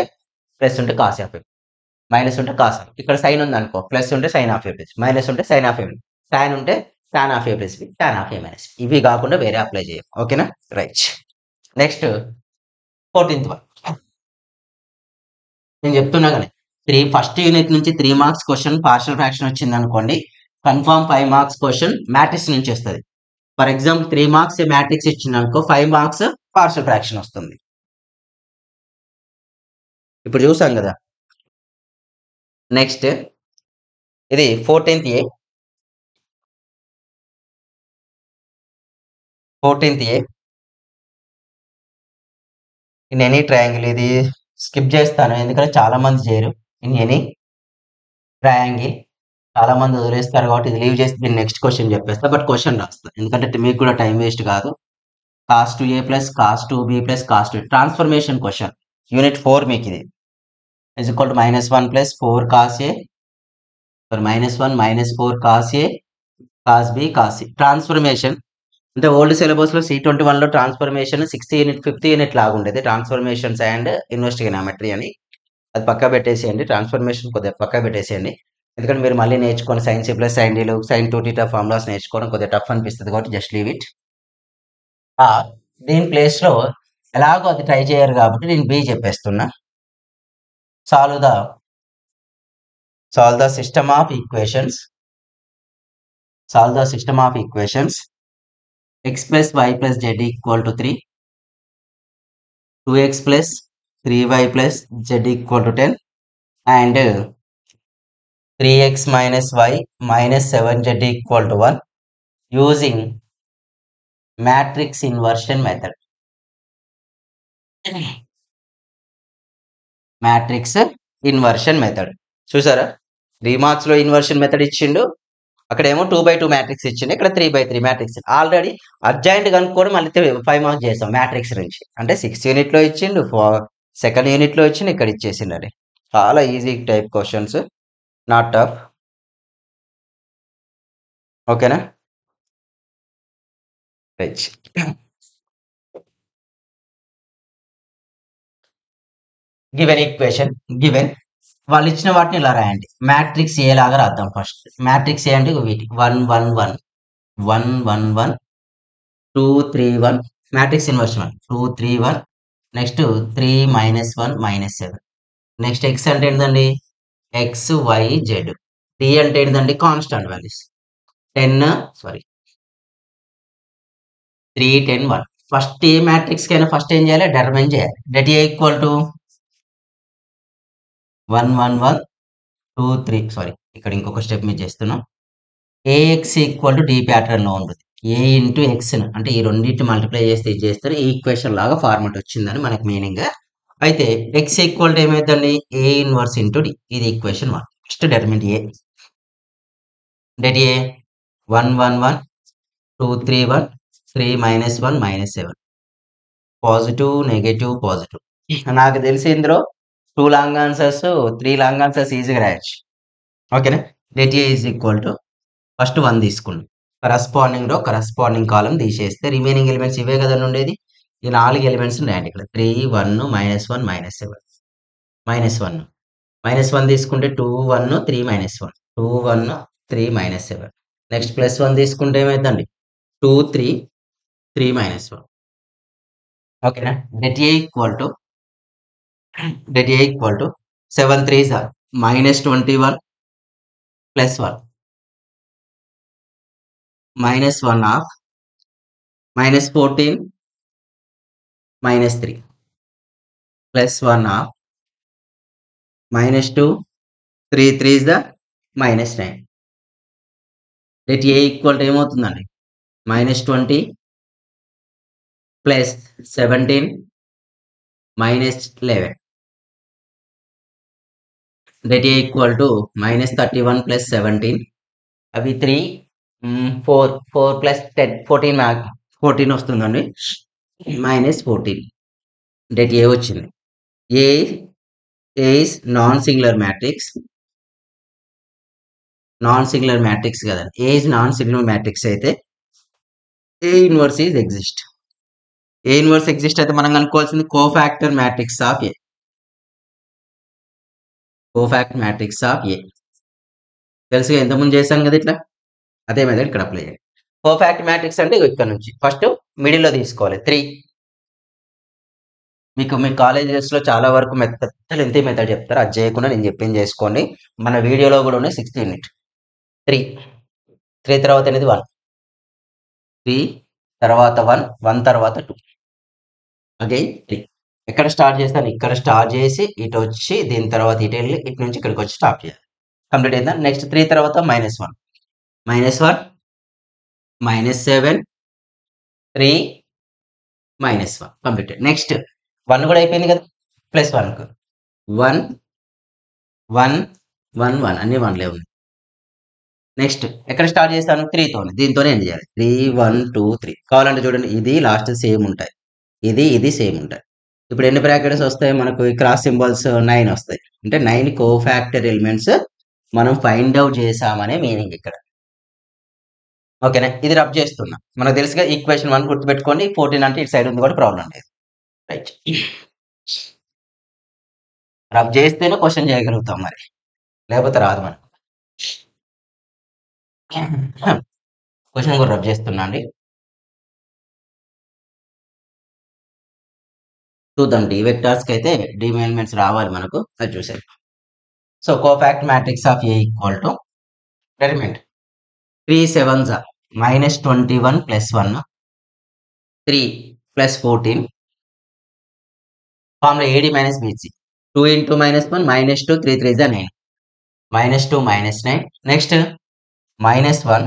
ప్లస్ ఉంటే కాస్ ఆఫ్ ఎఫ్, మైనస్ ఉంటే కాస్ ఆఫ్. ఇక్కడ సైన్ ఉంది అనుకో ప్లస్ ఉంటే sine of A plus, minus ఉంటే సైన్ ఆఫ్ ఏ, టాన్ ఉంటే tan of A plus B, tan of A minus. ఇవి కాకుండా వేరే అప్లై చేయాలి. ఓకేనా రైట్. నెక్స్ట్ 14th వన్ నేను చెప్తున్నా కానీ ఫస్ట్ యూనిట్ నుంచి 3 మార్క్స్ క్వశ్చన్ పార్షల్ ఫ్రాక్షన్ వచ్చింది అనుకోండి, కన్ఫర్మ్ 5 మార్క్స్ క్వశ్చన్ మ్యాట్రిక్స్ నుంచి వస్తుంది. ఫర్ ఎగ్జాంపుల్ 3 మార్క్స్ మ్యాట్రిక్స్ ఇచ్చింది అనుకో 5 మార్క్స్ పార్షల్ ఫ్రాక్షన్ వస్తుంది. ఇప్పుడు చూసాం కదా. నెక్స్ట్ ఇది 14th A. 14th A in any triangle. ఇది స్కిప్ చేస్తాను ఎందుకంటే చాలా మంది చేయరు. ఇన్ ఎనీ ట్రయాంగిల్ చాలా మంది వదిలేస్తారు కాబట్టి ఇది లీవ్ చేసి నేను నెక్స్ట్ క్వశ్చన్ చెప్పేస్తా. బట్ క్వశ్చన్ రాస్తా ఎందుకంటే మీకు కూడా టైం వేస్ట్ కాదు. Cos 2a plus cos 2b plus cos 2 transformation question unit 4 మీకు ఇది is equal to -1 plus 4 cos A -1 -4 cos A cos B cos C. Transformation అంటే ఓల్డ్ సిలబస్ లో C21 లో transformation 6th unit 5th unit లాగా ఉండేది. ట్రాన్స్ఫర్మేషన్స్ అండ్ ఇన్వెస్టిగనోమెట్రీ అని అది పక్కా పెట్టేసేయండి. ట్రాన్స్ఫర్మేషన్ కొద్దిగా పక్కా పెట్టేసేయండి. ఎందుకంటే మీరు మళ్ళీ నేర్చుకొని సైన్ సి ప్లస్ సైన్ డీలు సైన్ 2θ ఫార్ములాస్ నేర్చుకోవడం కొద్దిగా టఫ్ అనిపిస్తుంది కాబట్టి జస్ట్ లీవ్ ఇట్. దీని ప్లేస్ లో ఎలాగో అది ట్రై చేయరు కాబట్టి నేను బి చెప్పేస్తున్నా. Solve the system of equations x plus y plus z equal to 3, 2x plus 3y plus z equal to 10 and 3x minus y minus 7z equal to 1 using matrix inversion method. Matrix inversion method చూసారా. 3 మార్క్స్ లో ఇన్వర్షన్ మెథడ్ ఇచ్చిండు, అక్కడేమో 2/2 మ్యాట్రిక్స్ ఇచ్చిండు, ఇక్కడ 3/3 మ్యాట్రిక్స్. ఆల్రెడీ అడ్జాయింట్ కనుక్కోవడం మళ్ళీ 5 మార్క్స్ చేస్తాం మ్యాట్రిక్స్ నుంచి. అంటే 6th యూనిట్ లో ఇచ్చిండు, 2nd యూనిట్ లో ఇచ్చిండు, ఇక్కడ ఇచ్చేసిండండి. చాలా easy type questions, not tough. ఓకేనా రైట్. గివెన్ ఈక్వేషన్ గివెన్ వాళ్ళు ఇచ్చిన వాటిని ఇలా రాయండి. మ్యాట్రిక్స్ ఏ లాగా రాద్దాం. ఫస్ట్ మ్యాట్రిక్స్ ఏ అంటే వీటి 1 1 1 1 1 1 2 3 1 matrix inversion 1 2 3 1 next 3 -1 -7 next x అంటే ఏంటండి ఎక్స్ వై జెడ్. డి అంటే ఏంటండి constant values 10 3 10 1. First A matrix కైనా ఫస్ట్ ఏం చేయాలి డెటర్మైన్ చేయాలి. Det A equal to 1 1 1 2 3 sorry ఇక్కడ ఇంకొక స్టెప్ మీరు చేస్తున్నాం. AX equal to D pattern లో ఉంటుంది. ఏ ఇంటూ ఎక్స్ అంటే ఈ రెండింటి మల్టిప్లై చేస్తే ఇది చేస్తారు. ఈ ఈక్వేషన్ లాగా ఫార్మాట్ వచ్చిందని మనకు మీనింగ్. అయితే ఎక్స్ ఈక్వల్ టు ఏమైందండి ఏ ఇన్వర్స్ ఇంటూ డి. ఇది equation 1. First determinant A. Det A 1 1 1 2 3 1 3 -1 -7 positive negative positive. నాకు తెలిసి ఇందులో 2 లాంగ్ ఆన్సర్స్ 3 లాంగ్ ఆన్సర్స్ ఈజీగా రాయొచ్చు. ఓకేనా. Det A is equal to first 1 తీసుకోండి, కరస్పాండింగ్ రో కరస్పాండింగ్ కాలం తీసేస్తే రిమైనింగ్ ఎలిమెంట్స్ ఇవే కదా ఉండేది. ఈ 4 ఎలిమెంట్స్ ఉన్నాయండి ఇక్కడ 3 1 -1 -7 -1 తీసుకుంటే 2 1 3 -1 2 1 3 -7 నెక్స్ట్ +1 తీసుకుంటే ఏమైందండి 2 3 3 -1. ఓకేనా. Det A equal to 7 3s are -21 +1 -1 half -14 -3 +1 half -2 3 3 is the -9 let a equal to ఏమవుతుందండి -20 plus 17 -11. Let a equal to -31 plus 17 అవి 3 4 ప్లస్ 10 14 వస్తుందండి -14. లెట్ ఏ వచ్చింది. A is non singular matrix కదండి. A is non singular matrix అయితే A inverse is exist. A inverse exist అయితే మనం కనుక్కోవాల్సింది cofactor matrix of A. Cofactor matrix of A తెలుసుగా, ఎంతమంది చేశాను కదా ఇట్లా. అదే మెథడ్ ఇక్కడ అప్లై చేయాలి. కోఫాక్టర్ మ్యాట్రిక్స్ అంటే ఇక్కడ నుంచి ఫస్ట్ మిడిల్లో తీసుకోవాలి 3. మీకు మీ కాలేజెస్లో చాలా వరకు లెంతీ మెథడ్ చెప్తారు, అది చేయకుండా నేను చెప్పింది చేసుకోండి. మన వీడియోలో కూడా ఉన్నాయి 6th యూనిట్. 3 తర్వాత అనేది 1, 3 తర్వాత 1 తర్వాత 2, అగైన్ 3. ఎక్కడ స్టార్ట్ చేస్తాను, ఇక్కడ స్టార్ట్ చేసి ఇటు వచ్చి దీని తర్వాత ఇటు వెళ్ళి ఇటు నుంచి ఇక్కడికి వచ్చి స్టాప్ చేయాలి. కంప్లీట్ అయిందా. నెక్స్ట్ 3 తర్వాత -1 -1 -7 3 -1 కంప్లీటెడ్. నెక్స్ట్ 1 కూడా అయిపోయింది కదా, +1కు 1 1 1 1 అన్ని 1లే ఉన్నాయి. నెక్స్ట్ ఎక్కడ స్టార్ట్ చేస్తాను, 3తో, దీంతోనే ఎండ్ చేయాలి. 3 1 2 3 కావాలంటే చూడండి, ఇది లాస్ట్ సేమ్ ఉంటాయి, ఇది సేమ్ ఉంటాయి. ఇప్పుడు ఎన్ని బ్రాకెట్స్ వస్తాయి మనకు, క్రాస్ సింబల్స్ 9 వస్తాయి. అంటే 9 కోఫాక్టర్ ఎలిమెంట్స్ మనం ఫైండ్ అవుట్ చేసామనే మీనింగ్ ఇక్కడ. ఓకేనా, ఇది రబ్ చేస్తున్నా. మనకు తెలుసుగా ఈక్వేషన్ 1 గుర్తుపెట్టుకోండి. 14 అంటే ఇటు సైడ్ ఉంది కూడా ప్రాబ్లం లేదు. రైట్, రబ్ చేస్తేనే క్వశ్చన్ చేయగలుగుతాం, మరి లేకపోతే రాదు మనం. క్వశ్చన్ కూడా రబ్ చేస్తున్నా అండి, చూద్దాం. డి వెక్టార్స్కి అయితే డి ఎలిమెంట్స్ రావాలి మనకు, అది చూసాం. So cofactor matrix of A equal to determinant 3 7s -21 + 1 3 + 14 formula AD - BC 2 × -1 -2 3 3 9 -2 -9 next -1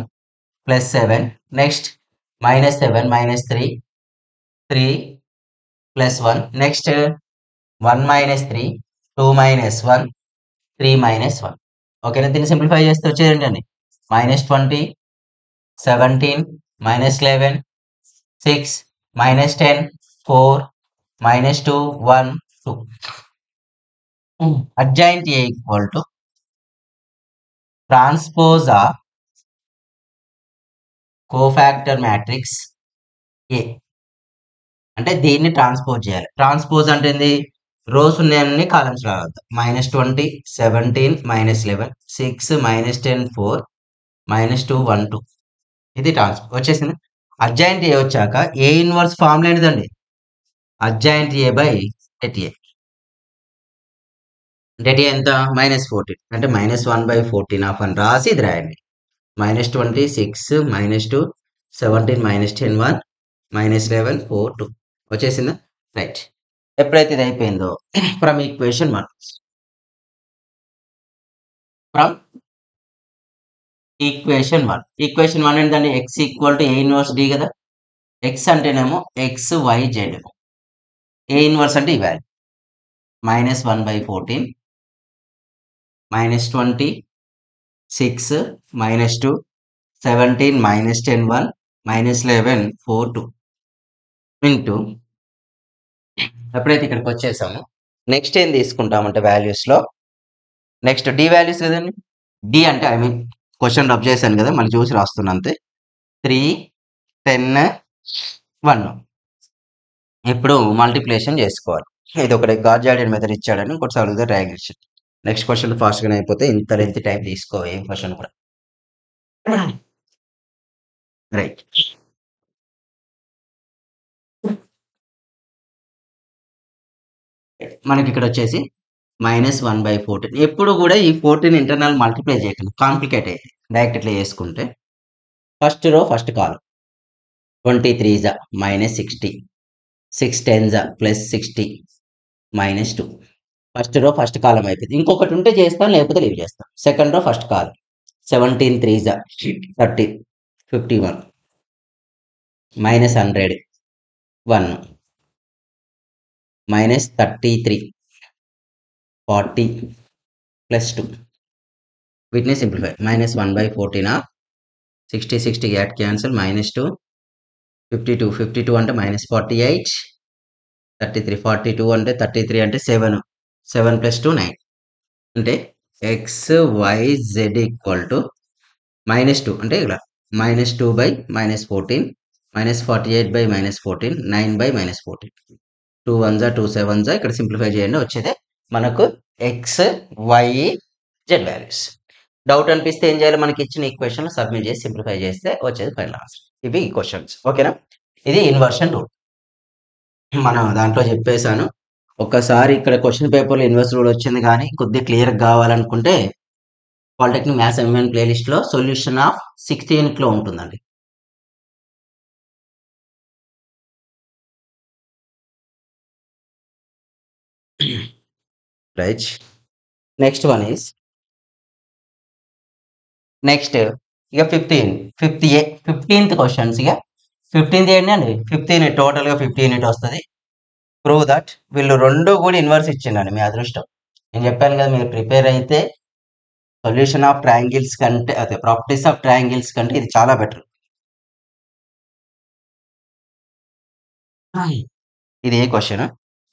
+ 7 next -7 -3 3 + 1 next 1 -3 2 -1 3 -1. ఓకేనా, దీన్ని సింప్లిఫై చేస్తే వచ్చేది ఏంటండి -20 17 -11 6 -10 4 -2 1 2. adjoint A equal to transpose of cofactor matrix A. అంటే దీన్ని ట్రాన్స్పోజ్ చేయాలి. ట్రాన్స్పోజ్ అంటే ఏంది, రోస్ ఉన్నాయన్ని కాలమ్స్ రావద్దు. -20 17 -11 6 -10 4 -2 1 2 ఇది ట్రాన్స్పోజ్ వచ్చేసింది. అడ్జాయింట్ ఏ వచ్చాక ఏ ఇన్వర్స్ ఫార్ములా ఏంటిదండి, adjoint A by det A. Det A ఎంత -14 అంటే -1/14 ఆఫ్ అని రాసి ఇది రాయండి. -20 6 -2 17 -10 1 -11 4 2 వచ్చేసిందా. రైట్, ఎప్పుడైతే ఇది అయిపోయిందో ఫ్రమ్ ఈక్వేషన్ 1 ఏంటంటే x equal to A inverse D కదా. x అంటేనేమో XYZ, ఏ ఇన్వర్స్ అంటే ఈ వాల్యూ -1/14 -20 6 -2 17 -10 1 -11 4 2 ఇంటూ ఎప్పుడైతే ఇక్కడికి వచ్చేసామో నెక్స్ట్ ఏం తీసుకుంటామంటే వాల్యూస్లో నెక్స్ట్ డి వాల్యూస్ కదండి. డి అంటే ఐ మీన్ క్వశ్చన్ రబ్ చేశాను కదా, మళ్ళీ చూసి రాస్తున్నా అంతే. 3 10 1 ఇప్పుడు మల్టిప్లికేషన్ చేసుకోవాలి. ఇది ఒకటి గాస్ జార్డియన్ మెథడ్ ఇచ్చాడని ఇంకోటి అడిగితే డయాగ్రేషన్. నెక్స్ట్ క్వశ్చన్ ఫాస్ట్గానే అయిపోతే ఇంత లెంత్ టైం తీసుకో ఏం క్వశ్చన్ కూడా. రైట్, మనకి ఇక్కడ వచ్చేసి -1/14. ఎప్పుడు కూడా ఈ 14 ఇంటర్నల్ మల్టిప్లై చేయకండి, కాంప్లికేట్ అయితే డైరెక్ట్ ఇట్లా చేసుకుంటే. ఫస్ట్ రో ఫస్ట్ కాలం 23s -60 6 10s +60 -2. First row first కాలం అయిపోయింది. ఇంకొకటి ఉంటే చేస్తాను, లేకపోతే లీవ్ చేస్తాను. సెకండ్ రో ఫస్ట్ కాలం 17 3 30 51 minus 100 1 minus 33 40 plus 2. వీటిని simplify minus 1 by 14 60 60 get cancel minus 2 52 52 అంటే minus 48 33 42 అంటే 33 అంటే 7 7 plus 2 9 అంటే x y z equal to -2 అంటే ఇలా -2 by -14 -48 by -14 9 by -14 2 1 2 7 ఇక్కడ సింప్లిఫై చేయండి వచ్చేదే మనకు x y z values. Doubt అనిపిస్తే ఏం చేయాలి, మనకి ఇచ్చిన ఈక్వేషన్ సబ్మిట్ చేసి సింప్లిఫై చేస్తే వచ్చేది ఫైనల్ ఆన్సర్. ఇవి క్వశ్చన్స్ ఓకేనా. ఇది ఇన్వర్షన్ రూల్ మనం దాంట్లో చెప్పేశాను. ఒక్కసారి ఇక్కడ క్వశ్చన్ పేపర్లో ఇన్వర్స్ రూల్ వచ్చింది కానీ కొద్దిగా క్లియర్ కావాలనుకుంటే పాలిటెక్నిక్ మ్యాథ్స్ ఎంఎన్ ప్లేలిస్ట్ లో సొల్యూషన్ ఆఫ్ 6th యూనిట్ లో ఉంటుందండి. Right, next one is next ఇక 15th క్వశ్చన్స్. ఇక 15th ఏంటండి 15 టోటల్గా 15 యూనిట్ వస్తుంది. ప్రూవ్ దట్ వీళ్ళు రెండు కూడా ఇన్వర్స్ ఇచ్చిండండి, మీ అదృష్టం. నేను చెప్పాను కదా మీరు ప్రిపేర్ అయితే సొల్యూషన్ ఆఫ్ ట్రయాంగిల్స్ కంటే అదే ప్రాపర్టీస్ ఆఫ్ ట్రయాంగిల్స్ కంటే ఇది చాలా బెటర్. ఇది ఏ క్వశ్చన్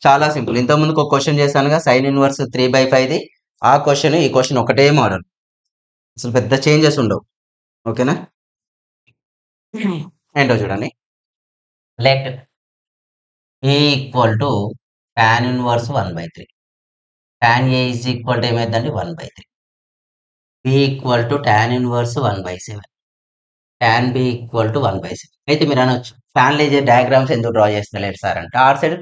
చాలా సింపుల్. ఇంతకుముందుకు ఒక క్వశ్చన్ చేశానుగా సైన్ ఇన్వర్స్ 3/5ది. ఆ క్వశ్చన్ ఈ క్వశ్చన్ ఒకటే మోడల్, అసలు పెద్ద చేంజెస్ ఉండవు ఓకేనా. ఏంటో చూడండి, let a equal to tan inverse 1/3. tan a is equal to ఏమైందండి 1/3. B equal to tan inverse 1/7. tan b equal to 1/7. అయితే మీరు అనొచ్చు ఫ్యాన్ లేజే డయాగ్రామ్స్ ఎందుకు డ్రా చేస్తలేరు సార్ అంటే, ఆర్ సైడ్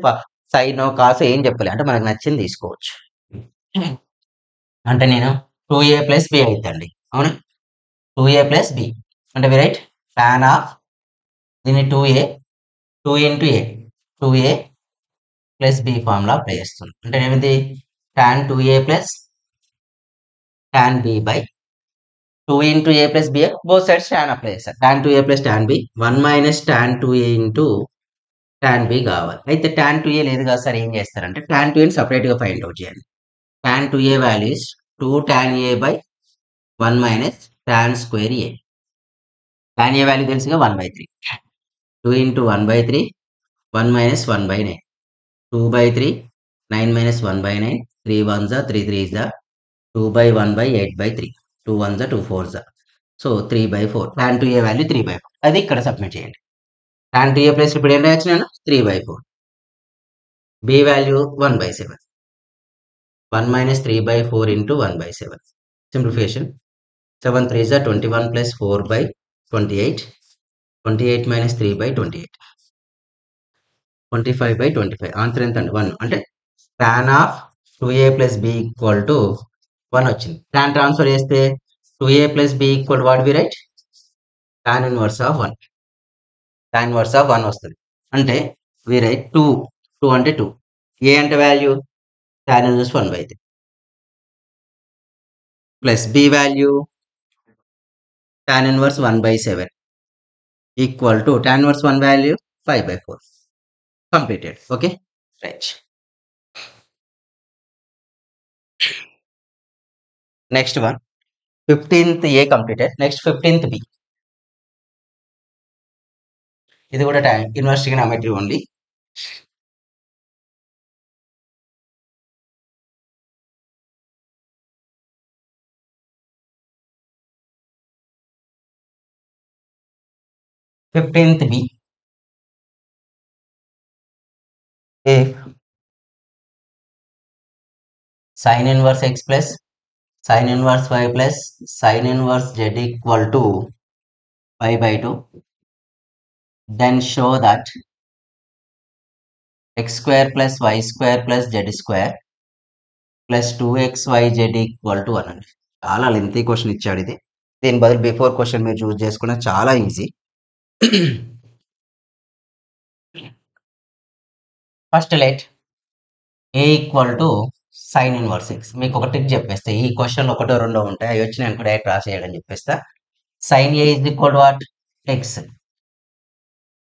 సైన్ కాస్ ఏం చెప్పలే అంటే మనకు నచ్చింది తీసుకోవచ్చు. అంటే నేను 2a ప్లస్ బి అవుతుందండి అవునా. 2a ప్లస్ బి అంటే వి రైట్ ఫ్యాన్ ఆఫ్ దీన్ని 2a 2 into a 2a plus B formula apply చేస్తుంది. అంటే ఏమిటి tan 2a plus tan b by 2 into a plus b both sides tan apply చేస్తారు. tan 2a plus tan b 1 minus tan 2a into tan b కావాలి. అయితే tan 2a లేదు కదా సార్, ఏం చేస్తారంటే tan 2a సపరేట్గా ఫైండ్ అవుట్ చేయండి. tan 2a values 2 tan a by 1 minus tan square a. tan a value తెలుసుగా 1/3. 2 into 1/3 1 minus 1/9 2/3 9 minus 1/9 3 1 3 3 2/1/8/3 2 1 2 4 so 3/4. tan 2a value 3/4 అది ఇక్కడ సబ్మిట్ చేయండి. tan 2a ప్లస్ ఇప్పుడు ఏం రాయొచ్చు నేను 3/4. b value 1/7 1 minus 3/4 into 1/7 simplification 7 3 21 plus 4/28 28 minus 3/28 25/25 answer ఎంత అండి 1. అంటే tan of 2a plus B equal to 1 వచ్చింది. tan ట్రాన్స్ఫర్ చేస్తే 2a plus B equal what we write tan inverse of 1. tan inverse of 1 వస్తుంది. అంటే వి రైట్ 2 అంటే 2 a అంటే value tan inverse 1/3 plus b value tan inverse 1/7 equal to tan inverse 1 value 5/4 completed. Okay, right. Next one 15th a completed. Next 15th b. ఇది కూడా inverse trigonometry only. Fifteenth b if sin inverse x plus sin inverse y plus sin inverse z equal to 5/2, then show that x square plus y square plus z square plus 2xyz equal to 1 అండి. చాలా లెంతీ క్వశ్చన్ ఇచ్చాడు ఇది. దీని బదులు బిఫోర్ క్వశ్చన్ మీరు చూస్ చేసుకున్న చాలా easy. First let a equal to sine inverse x. మీకు ఒక ట్రిక్ చెప్పేస్తా. ఈ క్వశ్చన్ ఒకటో రెండో ఉంటాయి, అవి వచ్చినాయి అనుకో డైరెక్ట్ రాసేయడం చెప్పేస్తా. Sine A is equal to what? X.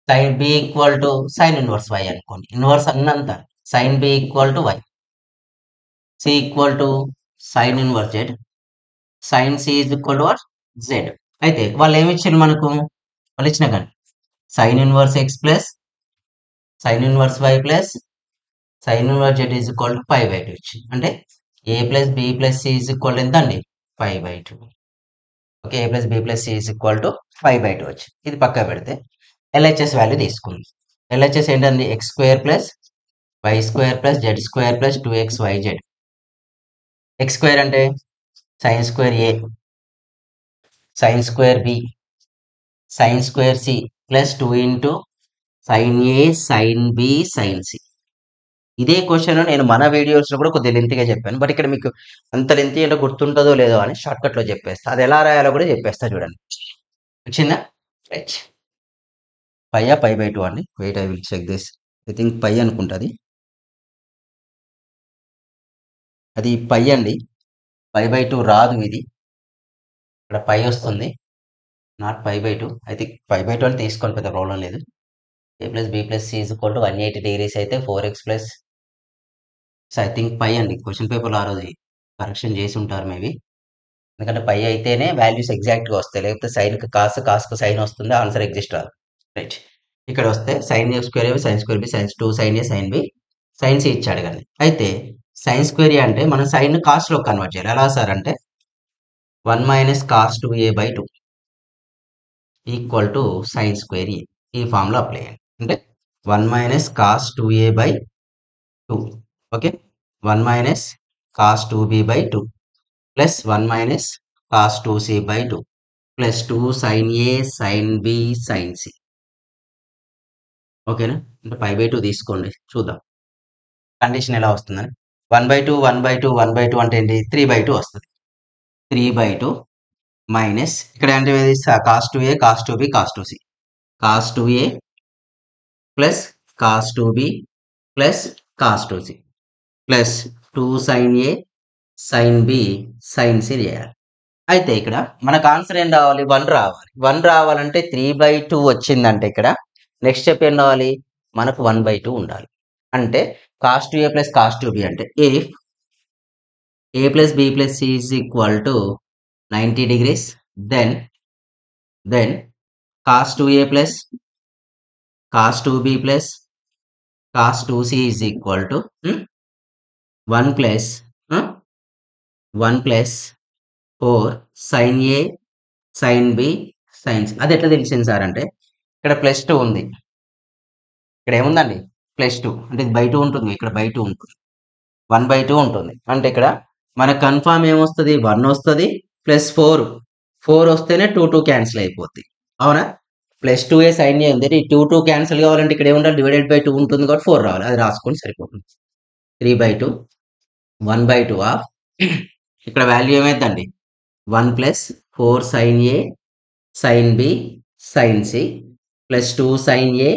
Sine B equal to sine inverse Y అనుకోండి. ఇన్వర్స్ అన్నంత sine B equal to Y. C equal to sine inverse Z. Sine C is equal to what? Z. అయితే వాళ్ళు ఏమి ఇచ్చారు మనకు? వాళ్ళు ఇచ్చిన కానీ sine inverse X plus sine inverse Y plus sine inverse Z is equal to 5/2 ఇచ్చింది. అంటే A plus B plus C is equal ఎంత అండి? 5/2. Okay, A plus B plus C is equal to 5/2 వచ్చింది. ఇది పక్క పెడితే ఎల్హెచ్ఎస్ వాల్యూ తీసుకుంది. ఎల్హెచ్ఎస్ ఏంటండి? X square plus Y square plus Z square plus 2xyz. X square అంటే sine square A sine square B sine square C plus 2 into sine A sine B sine C. ఇదే క్వశ్చన్ నేను మన వీడియోస్ లో కూడా కొద్దిగా లెంతీగా చెప్పాను, బట్ ఇక్కడ మీకు అంత లెంతీ అంటే గుర్తుంటుందో లేదో అని షార్ట్ కట్ లో చెప్పేస్తా. అది ఎలా రాయాలో కూడా చెప్పేస్తా, చూడండి. వచ్చిందా? రైట్. పైయా 5/2 అండి. Wait, I will check this. I think pi అనుకుంటుంది. అది పై అండి. 5/2 రాదు ఇది. ఇక్కడ పై వస్తుంది, నాట్ 5/2. ఐ థింక్ 5/2 అని తీసుకోండి, పెద్ద ప్రాబ్లం లేదు. A plus B plus C is equal to 180 degrees అయితే 4x ప్లస్ ఐ థింక్ పై అండి. క్వశ్చన్ పేపర్లో ఆ రోజు కరెక్షన్ చేసి ఉంటారు మేబీ. ఎందుకంటే పై అయితేనే వాల్యూస్ ఎగ్జాక్ట్గా వస్తాయి, లేకపోతే సైన్కి కాస్ కాస్కు సైన్ వస్తుంది, ఆన్సర్ ఎగ్జిస్ట్ రాదు. రైట్. ఇక్కడ వస్తే sine A square A sine square B sine 2 sine A sine B sine C ఇచ్చాడు కానీ. అయితే సైన్ స్క్వేర్ ఏ అంటే మనం సైన్ కాస్ట్లో కన్వర్ట్ చేయాలి. ఎలా సార్ అంటే 1 minus cos 2a/2 equal to sine square A. ఈ ఫార్ములా అప్లై చేయండి. అంటే 1 minus cos 2a/2. Okay, 1 minus cos 2b/2 plus 1 minus cos 2c/2 plus 2 sine A sine B sine C. ఓకేనా? అంటే 5/2 తీసుకోండి, చూద్దాం కండిషన్ ఎలా వస్తుందని. 1/2 1/2 1/2 అంటే ఏంటి? 3/2 వస్తుంది. 3/2 మైనస్ ఇక్కడ అంటే ఏది? Cos 2a cos 2b cos 2c. Cos 2a plus cos 2b plus cos 2c plus 2 sine A sine B sine C చేయాలి. అయితే ఇక్కడ మనకు ఆన్సర్ ఏం రావాలి? 1 రావాలి. 1 రావాలంటే 3/2 వచ్చిందంటే ఇక్కడ నెక్స్ట్ స్టెప్ ఏం రావాలి? మనకు 1/2 ఉండాలి. అంటే cos 2a plus cos 2b అంటే if a plus B plus C is equal to 90 degrees, then cos 2a plus cos 2b plus cos 2c is equal to 1 plus 1 plus 4 sin a sin b sin c. అది ఎట్లా తెలిసింది సార్ అంటే ఇక్కడ +2 ఉంది, ఇక్కడ ఏముందండి? +2 అంటే ఇది బై 2 ఉంటుంది, ఇక్కడ బై 2 ఉంటుంది, 1/2 ఉంటుంది. అంటే ఇక్కడ మనకు కన్ఫామ్ ఏమొస్తుంది? 1 వస్తుంది ప్లస్ 4 వస్తేనే 2 క్యాన్సిల్ అయిపోద్ది. అవునా? +2a sin a ఉంది, ఈ 2 క్యాన్సిల్ కావాలంటే ఇక్కడ ఏముండాలి? డివైడెడ్ బై 2 ఉంటుంది కాబట్టి 4 రావాలి. అది రాసుకొని సరిపోతుంది. 3/2 1/2 ఆఫ్ ఇక్కడ వాల్యూ ఏమైందండి? 1 plus 4 sin a sin b sin c plus 2 sin a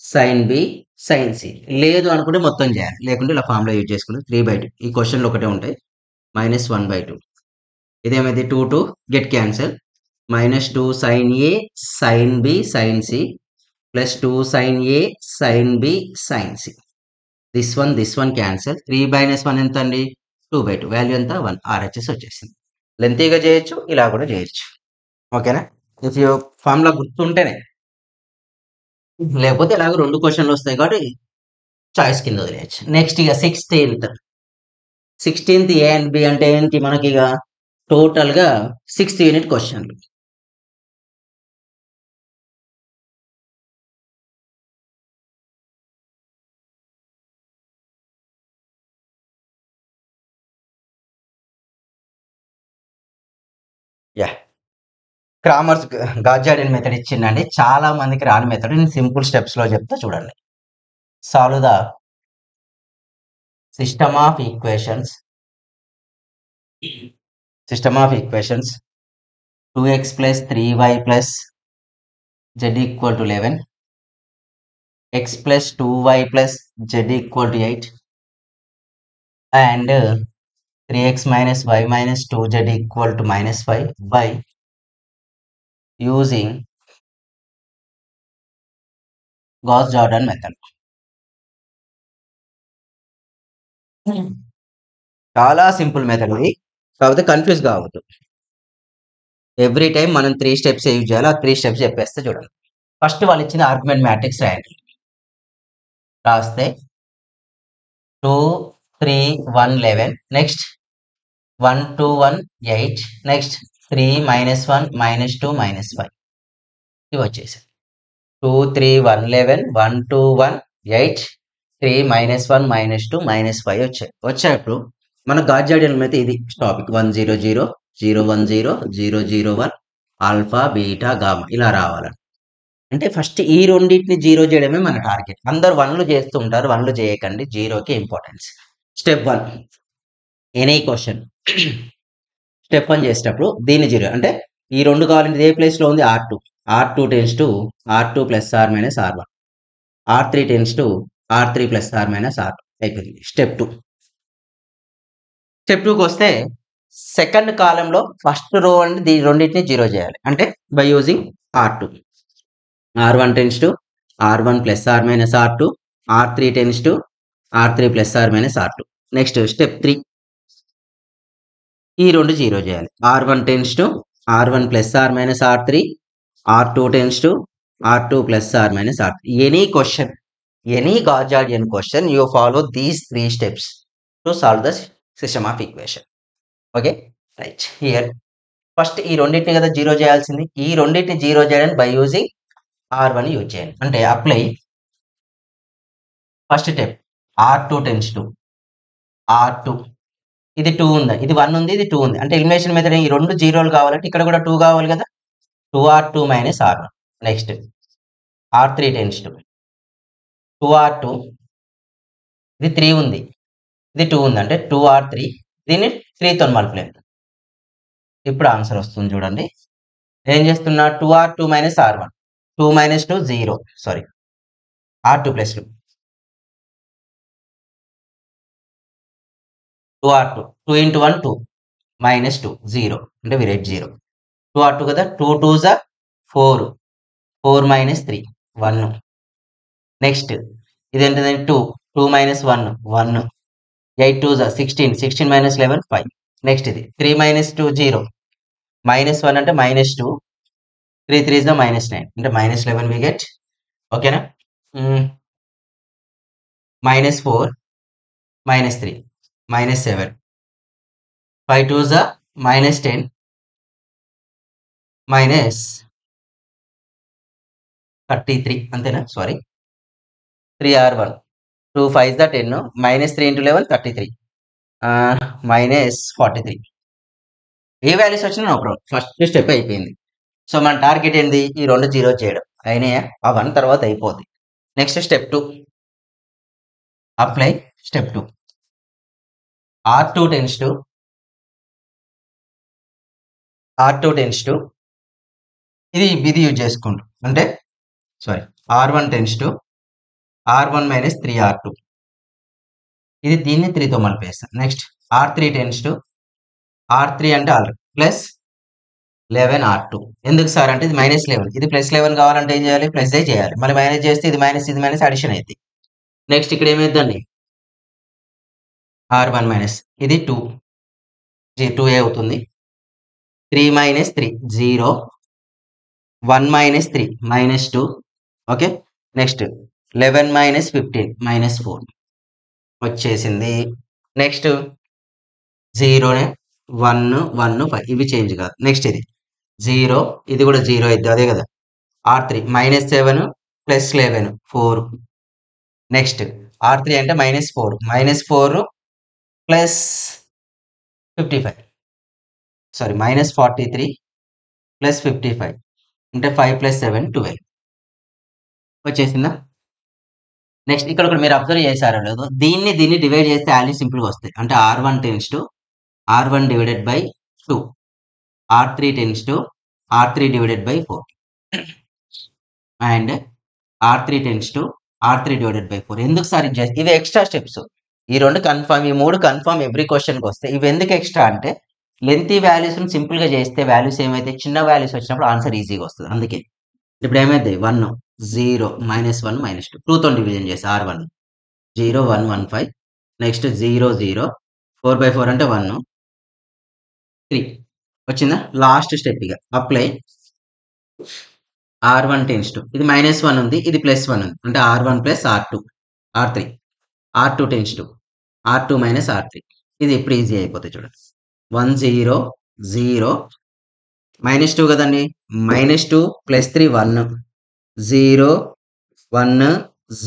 sin b sin c. లేదు అనుకుంటే మొత్తం చేయాలి, లేకుంటే ఇలా ఫార్ములా యూజ్ చేసుకుని 3/2. ఈ క్వశ్చన్లో ఒకటే ఉంటాయి. Minus 1/2 ఇదేమైంది? 2 get cancel. Minus 2 sin a sin b sin c plus 2 sin a sin b sin c. This one cancel. 3/1 ఎంత అండి? 2/2. వాల్యూ ఎంత? 1. RHS వచ్చేసింది. లెంతీగా చేయొచ్చు, ఇలా కూడా చేయొచ్చు. ఓకేనా? ఇఫ్ యూ ఫార్ములా గుర్తుంటేనే, లేకపోతే ఇలాగ 2 క్వశ్చన్లు వస్తాయి కాబట్టి చాయిస్ కింద వదిలేయచ్చు. నెక్స్ట్ ఇక 16th ఏ అండ్ బి అంటే ఏంటి? మనకి ఇక టోటల్గా 6th యూనిట్ క్వశ్చన్లు. యా, క్రామర్స్ గార్జాడియన్ మెథడ్ ఇచ్చిందండి. చాలా మందికి రాని మెథడ్. నేను సింపుల్ స్టెప్స్ లో చెప్తా, చూడండి. Solve the system of equations 2x plus 3y plus z equal to 11, x plus 2y plus z equal to 8, and 3x minus y minus 2z equal to minus 5 by using Gauss Jordan method. చాలా సింపుల్ మెథడ్ ఇది, కాకపోతే కన్ఫ్యూజ్ కావద్దు. ఎవ్రీ టైం మనం 3 స్టెప్స్ యూజ్ చేయాలి. ఆ 3 స్టెప్స్ చెప్పేస్తే చూడండి. ఫస్ట్ వాళ్ళు ఇచ్చిన ఆర్గ్యుమెంట్ మ్యాట్రిక్స్ రాయండి. రాస్తే 2 3 1 11, నెక్స్ట్ 1 2 1 8, నెక్స్ట్ 3 -1 -2 -5 ఇవి వచ్చేసాయి. 2 3 1 11 1 2 1 8 3 -1 -2 -5 వచ్చాయి. వచ్చేటప్పుడు మన గాస్ జాడియన్ అయితే ఇది టాపిక్ 1 0 0 0 1 0 0 0 1 ఆల్ఫా బీటా గామా ఇలా రావాలి. అంటే ఫస్ట్ ఈ రెండింటిని జీరో చేయడమే మన టార్గెట్. అందరు వన్లు చేస్తూ ఉంటారు, వన్లు చేయకండి, జీరోకి importance. Step 1 any question step 1 చేసేటప్పుడు దీన్ని జీరో అంటే ఈ రెండు కావాలంటే ఏ ప్లేస్లో ఉంది R2 tends to R2 plus R minus R1, R3 tends to R3 plus R minus R2 అయిపోయింది. స్టెప్ 2కి వస్తే సెకండ్ కాలంలో ఫస్ట్ రో అంటే దీని రెండింటిని జీరో చేయాలి. అంటే by using R1 tends to R1 plus R minus R2, R3 tends to R3 plus R minus R2. Next step 3 ఈ రెండు జీరో చేయాలి. R1 tends to R1 plus R minus R3, R2 tends to R2 plus R minus R3. Any question, any Gauss Jordan question you follow these 3 steps to solve the system of equation. Okay right. Here first ఈ రెండింటిని కదా జీరో చేయాల్సింది. ఈ రెండింటిని జీరో చేయడానికి బై యూజింగ్ R1 యూజ్ చేయండి. అంటే apply first step R2 tends to R2, ఇది 2 ఉంది, ఇది 1 ఉంది, ఇది 2 ఉంది. అంటే ఎలిమినేషన్ మెథడ్ ఈ రెండు జీరోలు కావాలంటే ఇక్కడ కూడా 2 కావాలి కదా, 2R2 minus R1. Next R3 tends to 2R2, ఇది 3 ఉంది, ఇది 2 ఉంది, అంటే 2R3, దీన్ని 3తో మల్టిప్లై. ఇప్పుడు ఆన్సర్ వస్తుంది చూడండి. ఏం చేస్తున్నా, 2R2 minus R1, 2 minus 2 0, sorry R2 plus 2, 2R2, 2 into 1 2 minus 2 0, అంటే we write 0. 2R2 కదా, 2 2s are 4, 4 minus 3 1. నెక్స్ట్ ఇది ఏంటంటే 2 minus 1 1, 8 2s are 16, 16 minus 11 5. Next ఇది 3 minus 2 0, minus 1 అంటే minus 2, 3 3 is the minus 9, అంటే minus 11 we get. ఓకేనా, minus 4 minus 3 minus 7, 5 2s are minus 10 minus 33, అంతేనా, sorry 3R1, 2 5 is the 10, minus 3 into 11 33, minus 43. A values వచ్చినా నో ప్రాబ్లం, ఫస్ట్ స్టెప్ అయిపోయింది. సో మన టార్గెట్ ఏంది, ఈ రెండు జీరో చేయడం. అయినాయా, ఆ 1 తర్వాత అయిపోద్ది. Next step 2 apply. Step 2 R2 tends to ఇది యూజ్ చేసుకుంటూ, అంటే sorry R1 tends to R1 minus 3R2, ఇది దీన్ని 3తో మలిపేస్తాం. Next R3 tends to R3 అంటే ఆల్రెడీ ప్లస్ 11R2. ఎందుకు సార్ అంటే ఇది మైనస్ 11, ఇది ప్లస్ 11 కావాలంటే ఏం చేయాలి, ప్లస్ చేయాలి. మళ్ళీ మైనస్ చేస్తే ఇది మైనస్ అడిషన్ అయింది. నెక్స్ట్ ఇక్కడ ఏమైందండి, R1 మైనస్ ఇది 2a అవుతుంది, 3 minus 3 0, 1 minus 3 minus 2. Okay, next 11 minus 15 minus 4 వచ్చేసింది. నెక్స్ట్ 0 1 1 5 ఇవి చేంజ్ కాదు. నెక్స్ట్ ఇది 0, ఇది కూడా 0 అవుతుంది, అదే కదా. R3 minus 7 plus 11 4. Next R3 అంటే -4 ప్లస్ 55, సారీ -43 ప్లస్ 55, అంటే 5 + 7 12 వచ్చేసిందా. నెక్స్ట్ ఇక్కడ మీరు అబ్జర్వ్ చేశారో లేదో, దీన్ని డివైడ్ చేస్తే వాల్యూ సింపుల్గా వస్తాయి. అంటే R1 tends to R1 divided by 2, R3 tends to R3 divided by 4, and R3 tends to R3 divided by 4. ఎందుకు సార్ ఇవి ఎక్స్ట్రా స్టెప్స్, ఈ 2 కన్ఫర్మ్, ఈ 3 కన్ఫర్మ్ ఎవ్రీ క్వశ్చన్‌కి వస్తాయి. ఇవి ఎందుకు ఎక్స్‌ట్రా అంటే లెంతీ వాల్యూస్‌ని సింపుల్‌గా చేస్తే వాల్యూస్ ఏమైతే చిన్న వాల్యూస్ వచ్చినప్పుడు ఆన్సర్ ఈజీగా వస్తది. అందుకే. ఇప్పుడు ఏమైద్ది 1, 0, -1, -2 2తోని డివిజన్ చేస్తే R1 0, 1, 1, 5 నెక్స్ట్ 0, 0 4/4 అంటే 1 3 వచ్చిందా? లాస్ట్ స్టెప్ ఇగ అప్లై R1 టెన్స్ టు ఇది -1 ఉంది. ఇది +1 ఉంది. అంటే R1 + R2 R3 R2 tends to R2 - R3 ఇది ఇప్పుడు ఈజీ అయిపోతాయి చూడండి. 1, 0, 0 -2 కదండీ. -2 + 3 1 0, 1,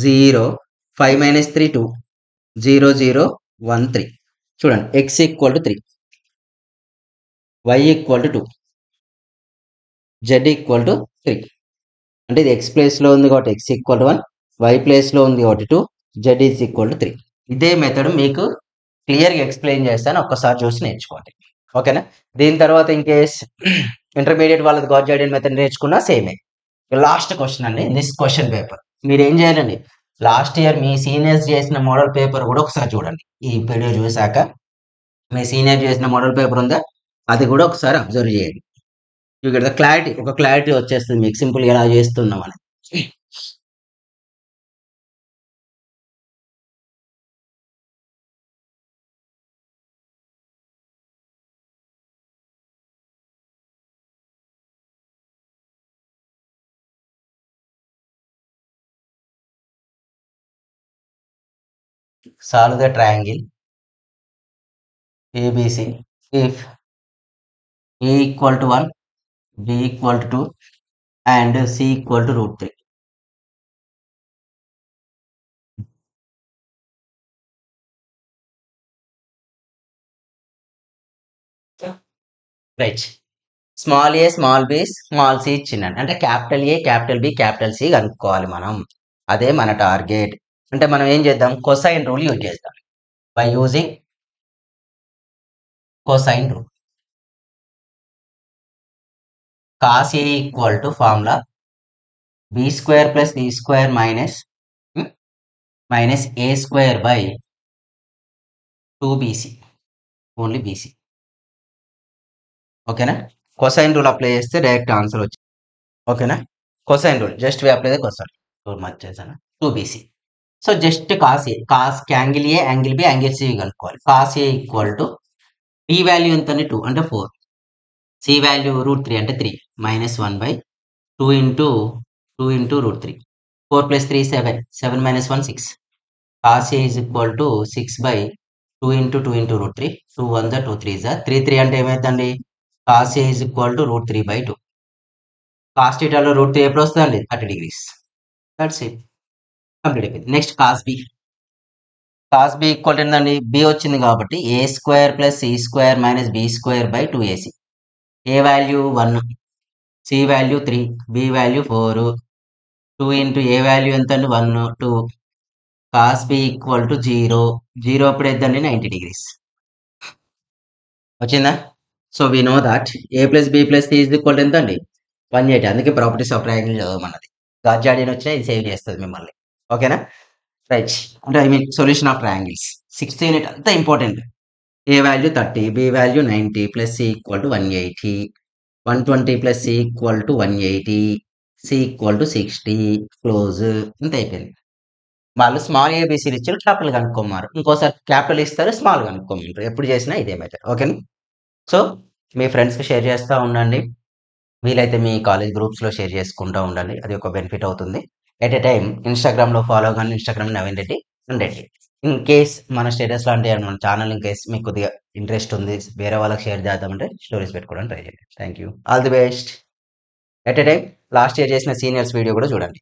0 5 - 3 2 0, 0, 1 3 చూడండి. x = 3 y = 2 z = 3 అంటే ఇది x ప్లేస్‌లో ఉంది కాబట్టి x = 1 y ప్లేస్‌లో ఉంది కాబట్టి 2 z = 3 ఇదే మెథడ్ మీకు క్లియర్‌గా ఎక్స్‌ప్లెయిన్ చేస్తాను. ఒక్కసారి చూసి నేర్చుకోండి. ఓకేనా? దీని తర్వాత ఇన్ కేస్ ఇంటర్మీడియేట్ వాళ్ళది గాస్ జాడియన్ మెథడ్ నేర్చుకున్నా సేమే. లాస్ట్ క్వశ్చన్ అండి. దిస్ క్వశ్చన్ పేపర్ మీరేం చేయాలండి, లాస్ట్ ఇయర్ మీ సీనియర్స్ చేసిన మోడల్ పేపర్ కూడా ఒకసారి చూడండి. ఈ వీడియో చూసాక మీ సీనియర్ చేసిన మోడల్ పేపర్ ఉందా అది కూడా ఒకసారి అబ్జర్వ్ చేయండి. యూ గెట్ ద క్లారిటీ, ఒక క్లారిటీ వచ్చేస్తుంది మీకు సింపుల్‌గా ఎలా చేస్తున్నాం అని. Solve the triangle ABC if A = 1, B = 2 and C = √3. Right. Small A, small B, small C ఇచ్చిండండి. అంటే capital A, capital B, capital C కనుక్కోవాలి మనం. అదే మన టార్గెట్. అంటే మనం ఏం చేద్దాం, కొసైన్ రూల్ యూజ్ చేద్దాం. By using cosine rule cos A = formula b² + c² minus a² / 2bc only BC. ఓకేనా? కొసైన్ రూల్ అప్లై చేస్తే డైరెక్ట్ ఆన్సర్ వచ్చింది. ఓకేనా? Cosine rule just we apply the cosine rule మర్చేసాను 2bc. So just cos A, cos angle A, angle b, angle c కనుక్కోవాలి. కాస్ ఏ = p వాల్యూ ఎంత అండి 2 అంటే 4, సి వాల్యూ √3 అంటే 3 -1/2 into 2 into √3 4 + 3 7 7 - 1 6 cos A = 6/2 into 2 into √3 2 1 2 3 3 3 అంటే ఏమైందండి, cos A = √3/2 cos θలో √3 ఎప్పుడు వస్తుందండి 30 degrees. దట్స్ ఇట్, కంప్లీట్ అయిపోయింది. నెక్స్ట్ cos B = ఏంటండి, b వచ్చింది కాబట్టి a² + c² - b² / 2ac. a value 1, c value 3, b value 4 2 into a value ఎంత అండి 1 2 cos B = 0 0 అప్పుడు ఎంతండి 90 degrees. వచ్చిందా? So we know that a + b + c = ఎంత అండి 180. అందుకే ప్రాపర్టీస్ ఆఫ్ ట్రయాంగిల్ చదవమన్నది. గాస్ జాడియన్ వచ్చినా ఇది సేవ్ చేస్తుంది మిమ్మల్ని. ఓకేనా? రైట్. అంటే I mean solution of triangles 6th unit అంతా important. a value 30, b value 90 + c = 180 120 + c = 180 c = 60 close. ఇంత అయిపోయింది. వాళ్ళు స్మాల్ ఏబీసీలు ఇచ్చారు, క్యాపిటల్ కనుక్కోమారు. ఇంకోసారి క్యాపిటల్ ఇస్తారు, స్మాల్ కనుక్కోమంటారు. ఎప్పుడు చేసినా ఇదే మెథడ్. ఓకేనా? సో మీ ఫ్రెండ్స్కి షేర్ చేస్తూ ఉండండి. వీలైతే మీ కాలేజ్ గ్రూప్స్లో షేర్ చేసుకుంటూ ఉండండి. అది ఒక బెనిఫిట్ అవుతుంది. ఎట్ ఏ టైం ఇన్స్టాగ్రామ్లో ఫాలో కానీ, ఇన్స్టాగ్రామ్ నవీన్ రెడ్డి ఉండండి. ఇన్ కేస్ మన స్టేటస్ లాంటి మన ఛానల్ ఇన్ కేస్ మీకు కొద్దిగా ఇంట్రెస్ట్ ఉంది, వేరే వాళ్ళకి షేర్ చేద్దామంటే స్టోరీస్ పెట్టుకోవడానికి ట్రై చేయండి. Thank you, all the best. At a time last year చేసిన సీనియర్స్ వీడియో కూడా చూడండి.